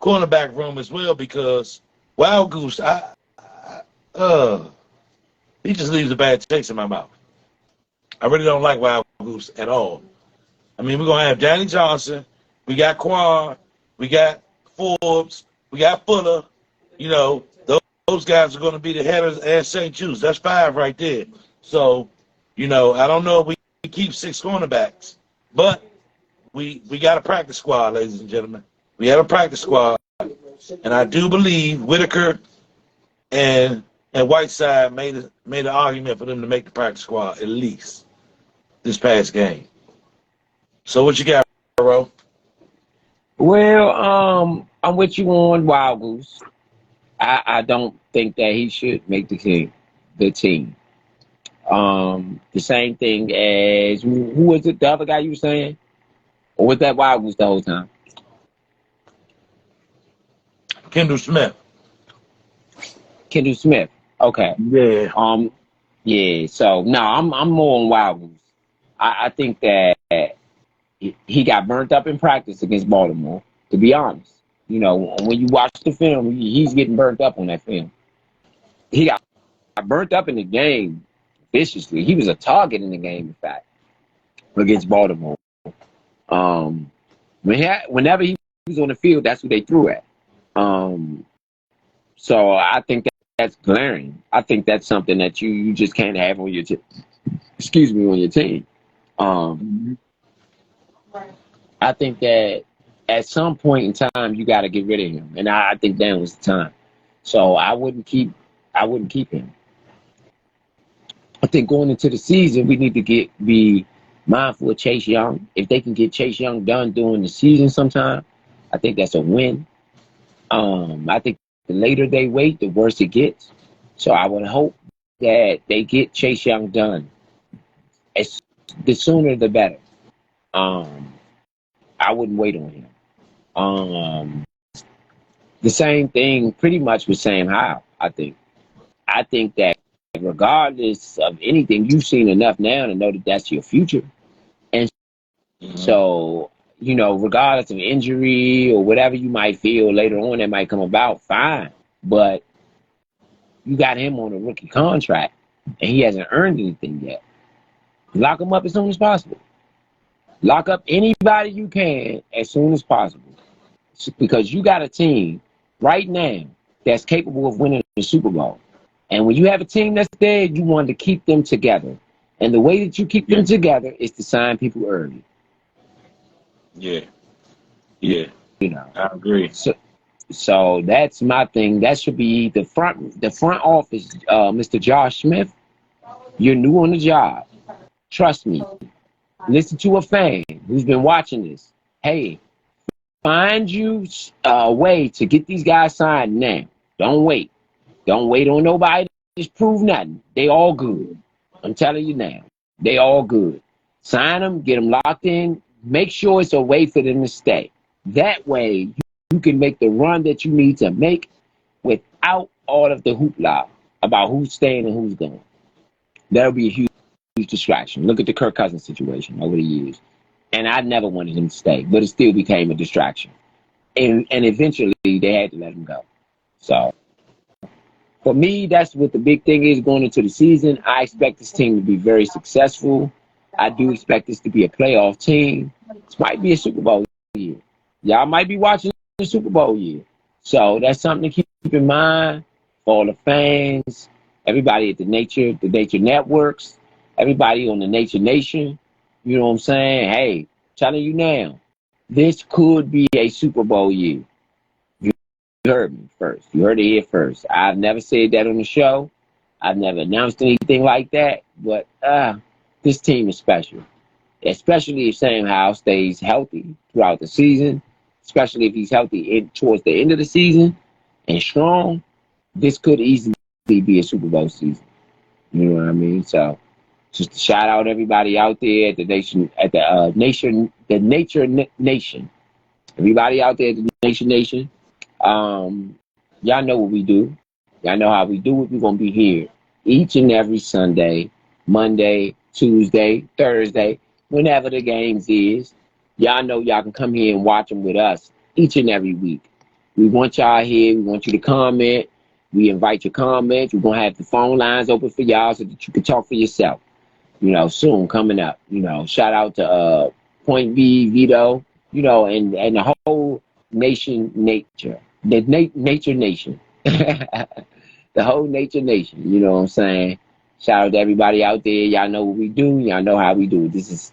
cornerback room as well, because Wild Goose, he just leaves a bad taste in my mouth. I really don't like Wild Goose at all. I mean, we're going to have Danny Johnson. We got Quan. We got Forbes. We got Fuller. You know, those guys are going to be the headers and St. Jude's. That's 5 right there. So, you know, I don't know if we keep 6 cornerbacks. But we got a practice squad, ladies and gentlemen. We have a practice squad. And I do believe Whitaker and Whiteside made an argument for them to make the practice squad at least this past game. So what you got, bro? Well, I'm with you on Wild Goose. I don't think that he should make the team. The same thing as who was it? The other guy you were saying, or was that Wild Goose the whole time? Kendall Smith. Kendall Smith. Okay. Yeah. Yeah. So no, I'm more on Wild Goose. I think that he got burnt up in practice against Baltimore. To be honest, you know, when you watch the film, he's getting burnt up on that film. He got burnt up in the game viciously. He was a target in the game, in fact, against Baltimore. Whenever he was on the field, that's who they threw at. So I think that's glaring. I think that's something that you just can't have on your on your team. I think that at some point in time you got to get rid of him, and I think that was the time. So I wouldn't keep him. I think going into the season we need to be mindful of Chase Young. If they can get Chase Young done during the season sometime, I think that's a win. I think the later they wait, the worse it gets. So I would hope that they get Chase Young done. The sooner the better. I wouldn't wait on him. The same thing pretty much with Sam Howell, I think. I think that regardless of anything, you've seen enough now to know that that's your future. And so, you know, regardless of injury or whatever you might feel later on that might come about, fine. But you got him on a rookie contract, and he hasn't earned anything yet. Lock him up as soon as possible. Lock up anybody you can as soon as possible. Because you got a team right now that's capable of winning the Super Bowl. And when you have a team that's there, you want to keep them together. And the way that you keep them together is to sign people early. Yeah. You know. I agree. So that's my thing. That should be the front office, Mr. Josh Smith. You're new on the job. Trust me. Listen to a fan who's been watching this. Hey, find you a way to get these guys signed now. Don't wait. Don't wait on nobody to just prove nothing. They all good. I'm telling you now. They all good. Sign them, get them locked in. Make sure it's a way for them to stay. That way, you can make the run that you need to make without all of the hoopla about who's staying and who's going. That'll be a huge distraction. Look at the Kirk Cousins situation over the years. And I never wanted him to stay, but it still became a distraction. And eventually, they had to let him go. So, for me, that's what the big thing is going into the season. I expect this team to be very successful. I do expect this to be a playoff team. This might be a Super Bowl year. Y'all might be watching the Super Bowl year. So that's something to keep in mind for all the fans. everybody at the Nature Networks, everybody on the Nature Nation. You know what I'm saying? Hey, telling you now, this could be a Super Bowl year. You heard me first. You heard it here first. I've never said that on the show. I've never announced anything like that. But this team is special, especially if Sam Howell stays healthy throughout the season, especially if he's healthy towards the end of the season and strong. This could easily be a Super Bowl season. You know what I mean? So just to shout out everybody out there at the Nature Nation. Everybody out there at the Nation. Y'all know what we do. Y'all know how we do it. We're gonna be here each and every Sunday, Monday, Tuesday, Thursday, whenever the games is. Y'all know y'all can come here and watch them with us each and every week. We want y'all here. We want you to comment. We invite your comments. We're going to have the phone lines open for y'all so that you can talk for yourself. You know, soon coming up. You know, shout out to Point B, Vito, you know, and the whole Nature. The Nature Nation. The whole Nature Nation. You know what I'm saying? Shout out to everybody out there. Y'all know what we do. Y'all know how we do it. This is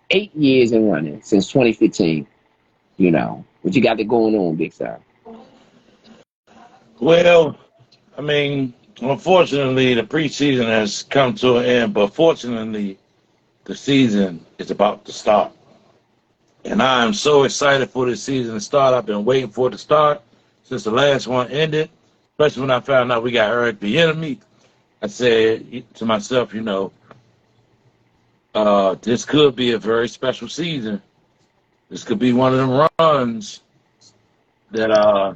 8 years in running since 2015. You know, what you got going on, Big Sir? Well, I mean, unfortunately, the preseason has come to an end, but fortunately, the season is about to start. And I am so excited for this season to start. I've been waiting for it to start since the last one ended, especially when I found out we got Eric Bieniemy. I said to myself, you know, this could be a very special season. This could be one of them runs that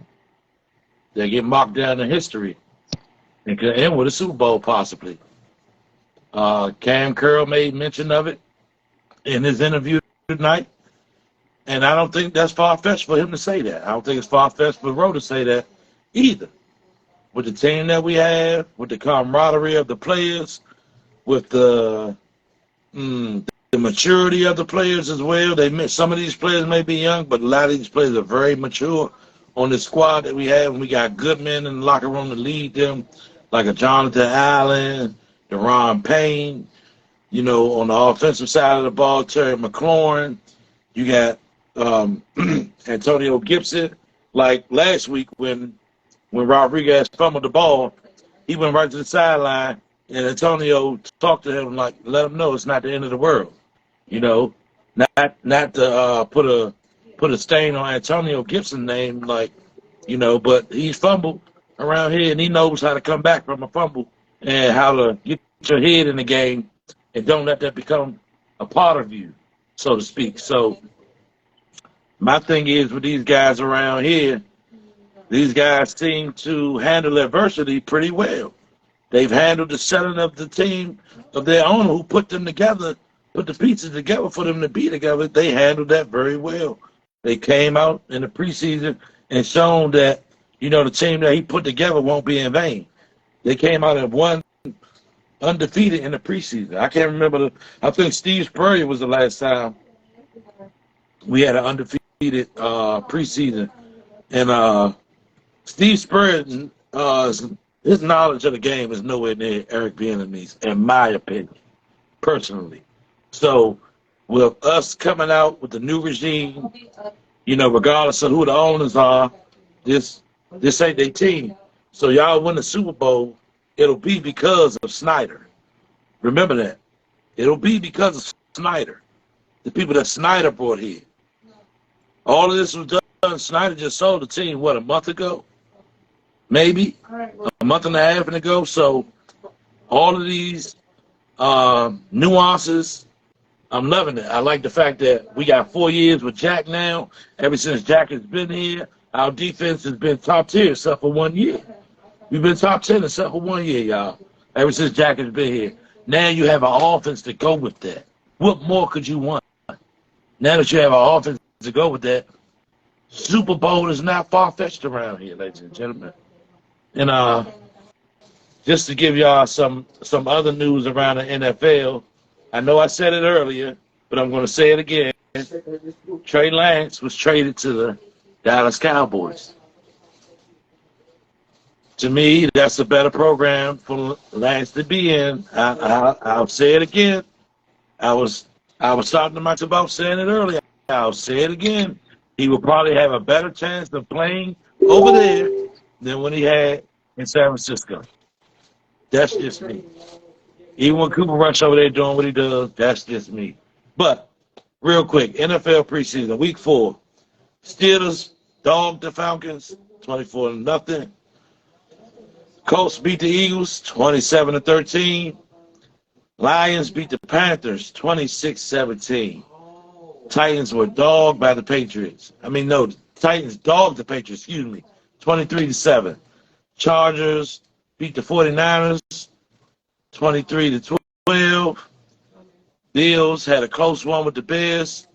get marked down in history. It could end with a Super Bowl, possibly. Cam Curl made mention of it in his interview tonight, and I don't think that's far-fetched for him to say that. I don't think it's far-fetched for Rowe to say that either. With the team that we have, with the camaraderie of the players, with the maturity of the players as well. Some of these players may be young, but a lot of these players are very mature on the squad that we have. And we got good men in the locker room to lead them, like a Jonathan Allen, Deron Payne. You know, on the offensive side of the ball, Terry McLaurin. You got Antonio Gibson. Like last week when Rodriguez fumbled the ball, he went right to the sideline, and Antonio talked to him like, let him know it's not the end of the world. You know, not to put a stain on Antonio Gibson's name, like, you know, but he's fumbled around here, and he knows how to come back from a fumble and how to get your head in the game and don't let that become a part of you, so to speak. So my thing is with these guys around here, these guys seem to handle adversity pretty well. They've handled the selling of the team of their owner who put them together, put the pieces together for them to be together. They handled that very well. They came out in the preseason and shown that, you know, the team that he put together won't be in vain. They came out and won undefeated in the preseason. I can't remember. I think Steve Spurrier was the last time we had an undefeated preseason. And Steve Spurrier, his knowledge of the game is nowhere near Eric Bieniemy's, in my opinion, personally. So with us coming out with the new regime, you know, regardless of who the owners are, this ain't their team. So y'all win the Super Bowl, it'll be because of Snyder. Remember that. It'll be because of Snyder, the people that Snyder brought here. All of this was done. Snyder just sold the team, what, a month ago? Maybe a month and a half ago. So all of these nuances, I'm loving it. I like the fact that we got 4 years with Jack now. Ever since Jack has been here, our defense has been top tier except for 1 year. We've been top 10 except for 1 year, y'all. Ever since Jack has been here. Now you have an offense to go with that. What more could you want? Now that you have an offense to go with that, Super Bowl is not far-fetched around here, ladies and gentlemen. And just to give y'all some other news around the NFL, I know I said it earlier, but I'm going to say it again. Trey Lance was traded to the Dallas Cowboys. To me, that's a better program for Lance to be in. I'll say it again. I was talking to myself about saying it earlier. I'll say it again. He will probably have a better chance of playing over there than when he had in San Francisco. That's just me. Even when Cooper Rush over there doing what he does, that's just me. But real quick, NFL preseason, week 4. Steelers dogged the Falcons 24-0. Colts beat the Eagles 27-13. Lions beat the Panthers 26-17. Titans were dogged by the Patriots. Titans dogged the Patriots, 23-7. Chargers beat the 49ers 23-12. Bills had a close one with the Bears.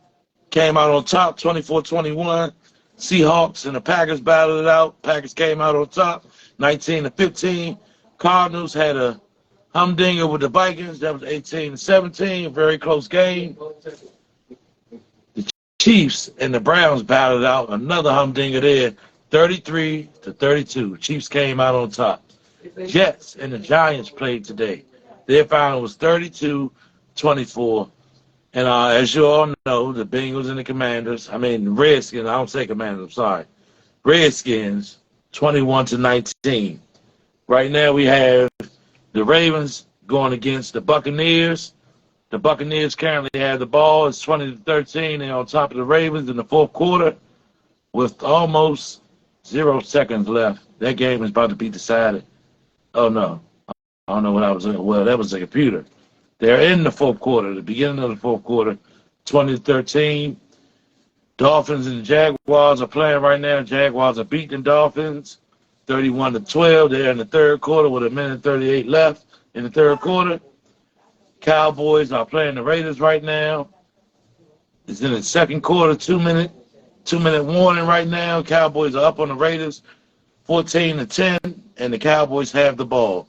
Came out on top 24-21. Seahawks and the Packers battled it out. Packers came out on top 19-15. Cardinals had a humdinger with the Vikings. That was 18-17. Very close game. The Chiefs and the Browns battled out. Another humdinger there. 33-32. Chiefs came out on top. Jets and the Giants played today. Their final was 32-24. And as you all know, the Bengals and the Redskins, I don't say Commanders, I'm sorry. Redskins, 21-19. Right now we have the Ravens going against the Buccaneers. The Buccaneers currently have the ball. It's 20-13. They're on top of the Ravens in the fourth quarter with almost 0 seconds left. That game is about to be decided. Oh, no. I don't know what I was doing. Well, that was the computer. They're in the fourth quarter, the beginning of the fourth quarter, 20-13. Dolphins and the Jaguars are playing right now. Jaguars are beating the Dolphins 31-12. They're in the third quarter with 1:38 left in the third quarter. Cowboys are playing the Raiders right now. It's in the second quarter, 2-minute warning right now. Cowboys are up on the Raiders 14-10, and the Cowboys have the ball.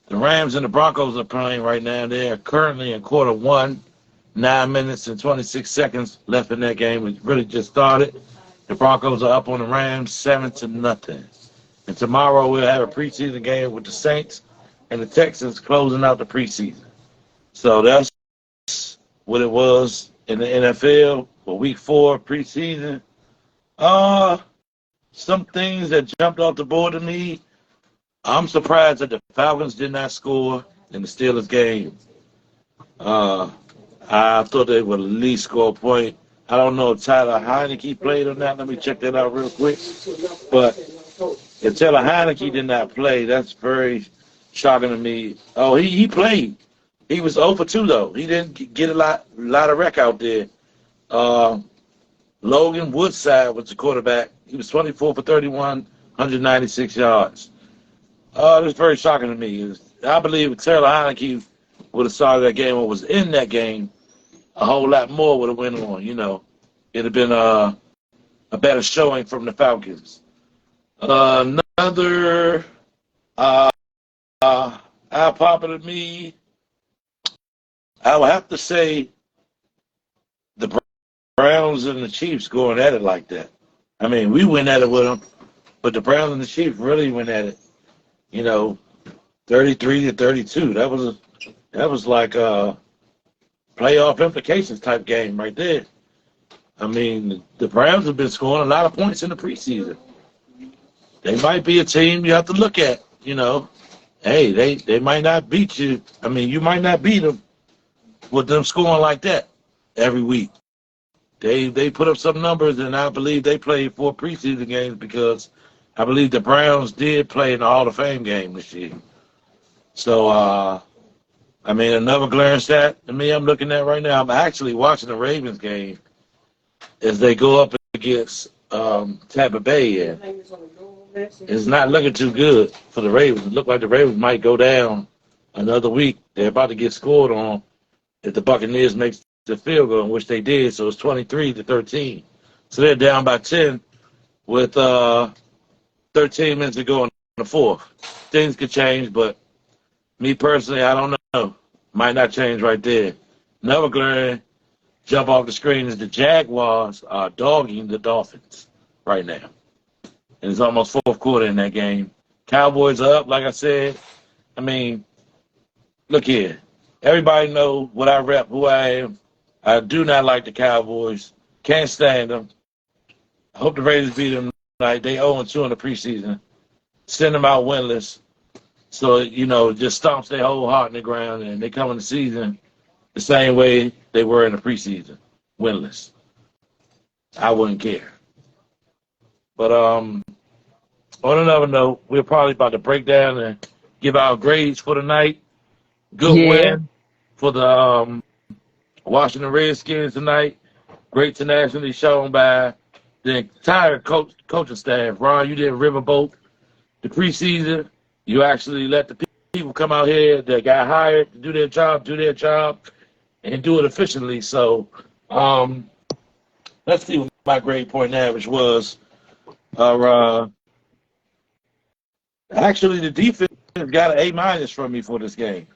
The Rams and the Broncos are playing right now. They are currently in quarter 1, 9 minutes and 26 seconds left in that game. It really just started. The Broncos are up on the Rams 7-0. And tomorrow we'll have a preseason game with the Saints and the Texans closing out the preseason. So that's what it was in the NFL for week 4 preseason. Some things that jumped off the board to me. I'm surprised that the Falcons did not score in the Steelers game. I thought they would at least score a point. I don't know if Tyler Heineke played or not. Let me check that out real quick. But if Tyler Heineke did not play, that's very shocking to me. Oh, he played. He was 0 for 2, though. He didn't get a lot of wreck out there. Logan Woodside was the quarterback. He was 24 for 31, 196 yards. That's very shocking to me. I believe if Taylor Heineke would have started that game or was in that game, a whole lot more would have went on, It'd have been a better showing from the Falcons. Another eye-popper to me, I would have to say the Browns and the Chiefs going at it like that. We went at it with them, but the Browns and the Chiefs really went at it. 33-32. That was like a playoff implications type game right there. The Browns have been scoring a lot of points in the preseason. They might be a team you have to look at. Hey, they might not beat you. You might not beat them with them scoring like that every week. They put up some numbers, and I believe they played 4 preseason games because I believe the Browns did play in the Hall of Fame game this year. So, another glaring stat to me I'm looking at right now, I'm actually watching the Ravens game as they go up against Tampa Bay. And it's not looking too good for the Ravens. It looked like the Ravens might go down another week. They're about to get scored on if the Buccaneers makes the field goal, which they did. So it's 23-13. So they're down by 10 with 13 minutes to go in the fourth. Things could change, but me personally, I don't know. Might not change right there. Another glaring jump off the screen is the Jaguars are dogging the Dolphins right now. and it's almost fourth quarter in that game. Cowboys are up, like I said. I mean, look here. Everybody know what I rep, who I am. I do not like the Cowboys. Can't stand them. I hope the Raiders beat them tonight. They 0-2 in the preseason. Send them out winless. So, just stomps their whole heart in the ground, and they come in the season the same way they were in the preseason, winless. I wouldn't care. But on another note, we're probably about to break down and give our grades for the night. Good win for the Washington Redskins tonight. Great tenacity shown by the entire coaching staff. Ron, you didn't riverboat the preseason. You actually let the people come out here that got hired to do their job, and do it efficiently. So let's see what my grade point average was. Actually, the defense got an A- from me for this game.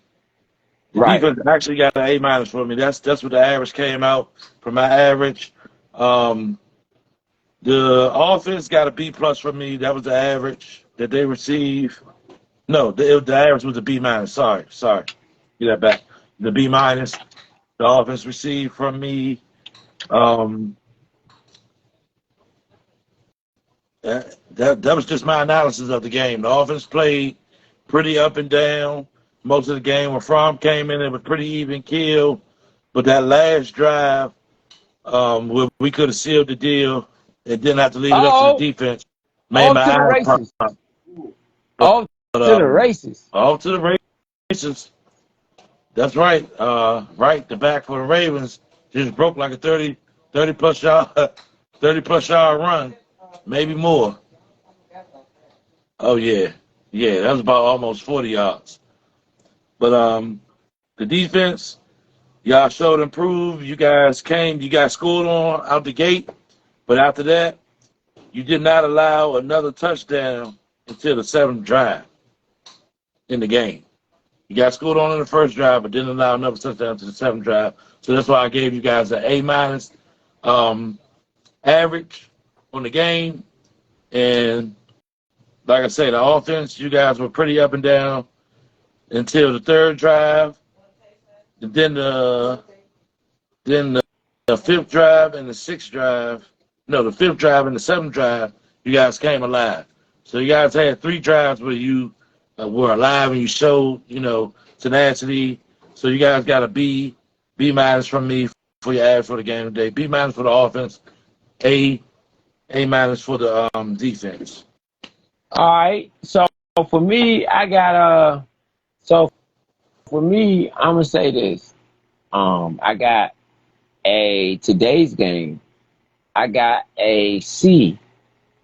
The defense actually got an A- for me. That's what the average came out for my average. The offense got a B+ from me. That was the average that they received. No, the average was a B-. Sorry. Get that back. The B-. The offense received from me. That was just my analysis of the game. The offense played pretty up and down most of the game. When Fromm came in, it was pretty even kill. But that last drive, we could have sealed the deal and didn't have to leave it up to the defense. Made my eyes pop. Off to the races. Off to the races. That's right. The back for the Ravens just broke like a 30-plus yard run, maybe more. Oh yeah, that was about almost 40 yards. But the defense, y'all showed improved. You guys scored on out the gate, but after that, you did not allow another touchdown until the 7th drive in the game. You got scored on in the first drive, but didn't allow another touchdown to the 7th drive. So that's why I gave you guys an A- average on the game. And like I say, the offense, you guys were pretty up and down until the 3rd drive. And then the 5th drive and the 6th drive. No, the 5th drive and the 7th drive, you guys came alive. So you guys had 3 drives where you were alive and you showed, tenacity. So you guys got a B- from me for your average for the game today. B- for the offense. A- for the defense. All right. So for me, I'm gonna say this. I got today's game. I got a C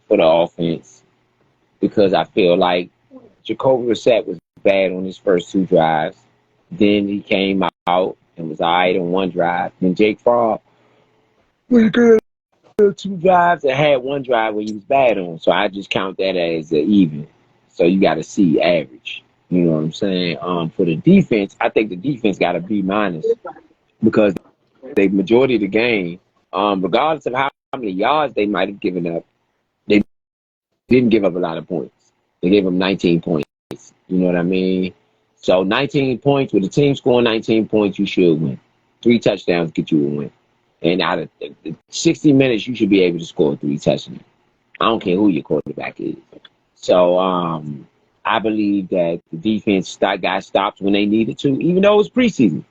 for the offense because I feel like Jacoby Brissett was bad on his first 2 drives. Then he came out and was all right on 1 drive. Then Jake Fromm was good on 2 drives and had 1 drive where he was bad on. So I just count that as an even. So you got to see average. You know what I'm saying? For the defense, I think the defense got a B- because the majority of the game, regardless of how many yards they might have given up, they didn't give up a lot of points. They gave them 19 points. You know what I mean? So 19 points, with the team scoring 19 points, you should win. 3 touchdowns get you a win. And out of 60 minutes, you should be able to score 3 touchdowns. I don't care who your quarterback is. So I believe that the defense got stopped when they needed to, even though it was preseason.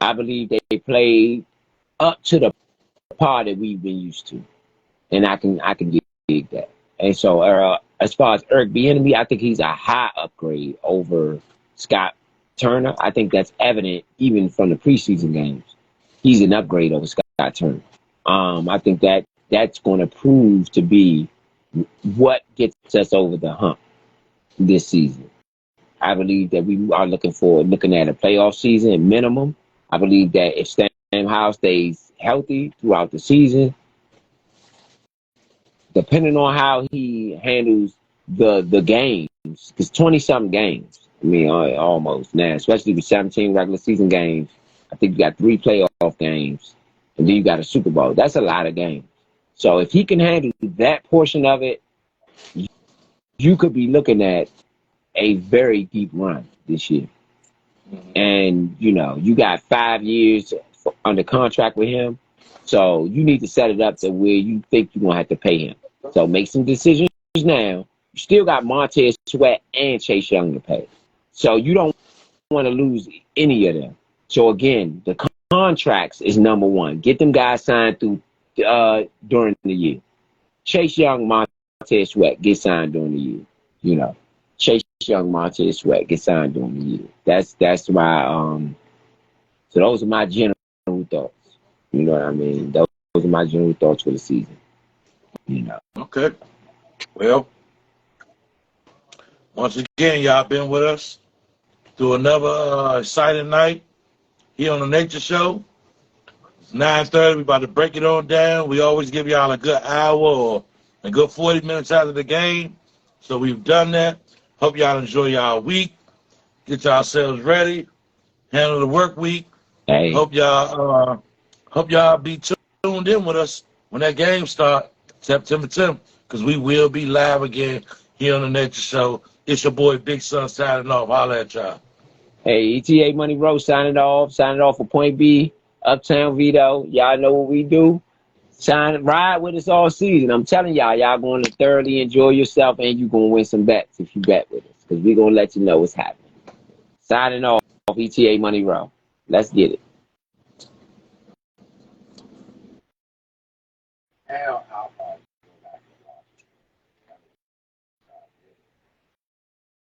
I believe they played up to the par that we've been used to. And I can dig that. And so as far as Eric Bieniemy, I think he's a high upgrade over Scott Turner. I think that's evident even from the preseason games. He's an upgrade over Scott Turner. I think that's going to prove to be what gets us over the hump this season. I believe that we are looking at a playoff season minimum. I believe that if Sam Howell stays healthy throughout the season, depending on how he handles the games, because 20-something games, I mean, almost now, especially with 17 regular season games, I think you got 3 playoff games, and then you got a Super Bowl. That's a lot of games. So if he can handle that portion of it, you could be looking at a very deep run this year. And, you know, you got 5 years under contract with him. So you need to set it up to where you think you're going to have to pay him. So make some decisions now. You still got Montez Sweat and Chase Young to pay. So you don't want to lose any of them. So again, the contracts is number one. Get them guys signed through during the year. Chase Young, Montez Sweat get signed during the year. You know, Chase Young, Montez Sweat get signed during the year. That's my so those are my general thoughts. You know what I mean? Those are my general thoughts for the season. You know. Okay. Well, once again, y'all been with us through another exciting night here on the Nature Show. It's 9:30. We about to break it on down. We always give y'all a good hour or a good 40 minutes after the game. So we've done that. Hope y'all enjoy y'all week. Get yourselves ready. Handle the work week. Hey. Hope y'all be tuned in with us when that game starts, September 10th, because we will be live again here on the Nature Show. It's your boy Big Son signing off. Holla at y'all. Hey, ETA Money Road signing off for Point B, Uptown Vito. Y'all know what we do. Ride with us all season. I'm telling y'all going to thoroughly enjoy yourself, and you're going to win some bets if you bet with us, because we're going to let you know what's happening. Signing off, ETA Money Road. Let's get it.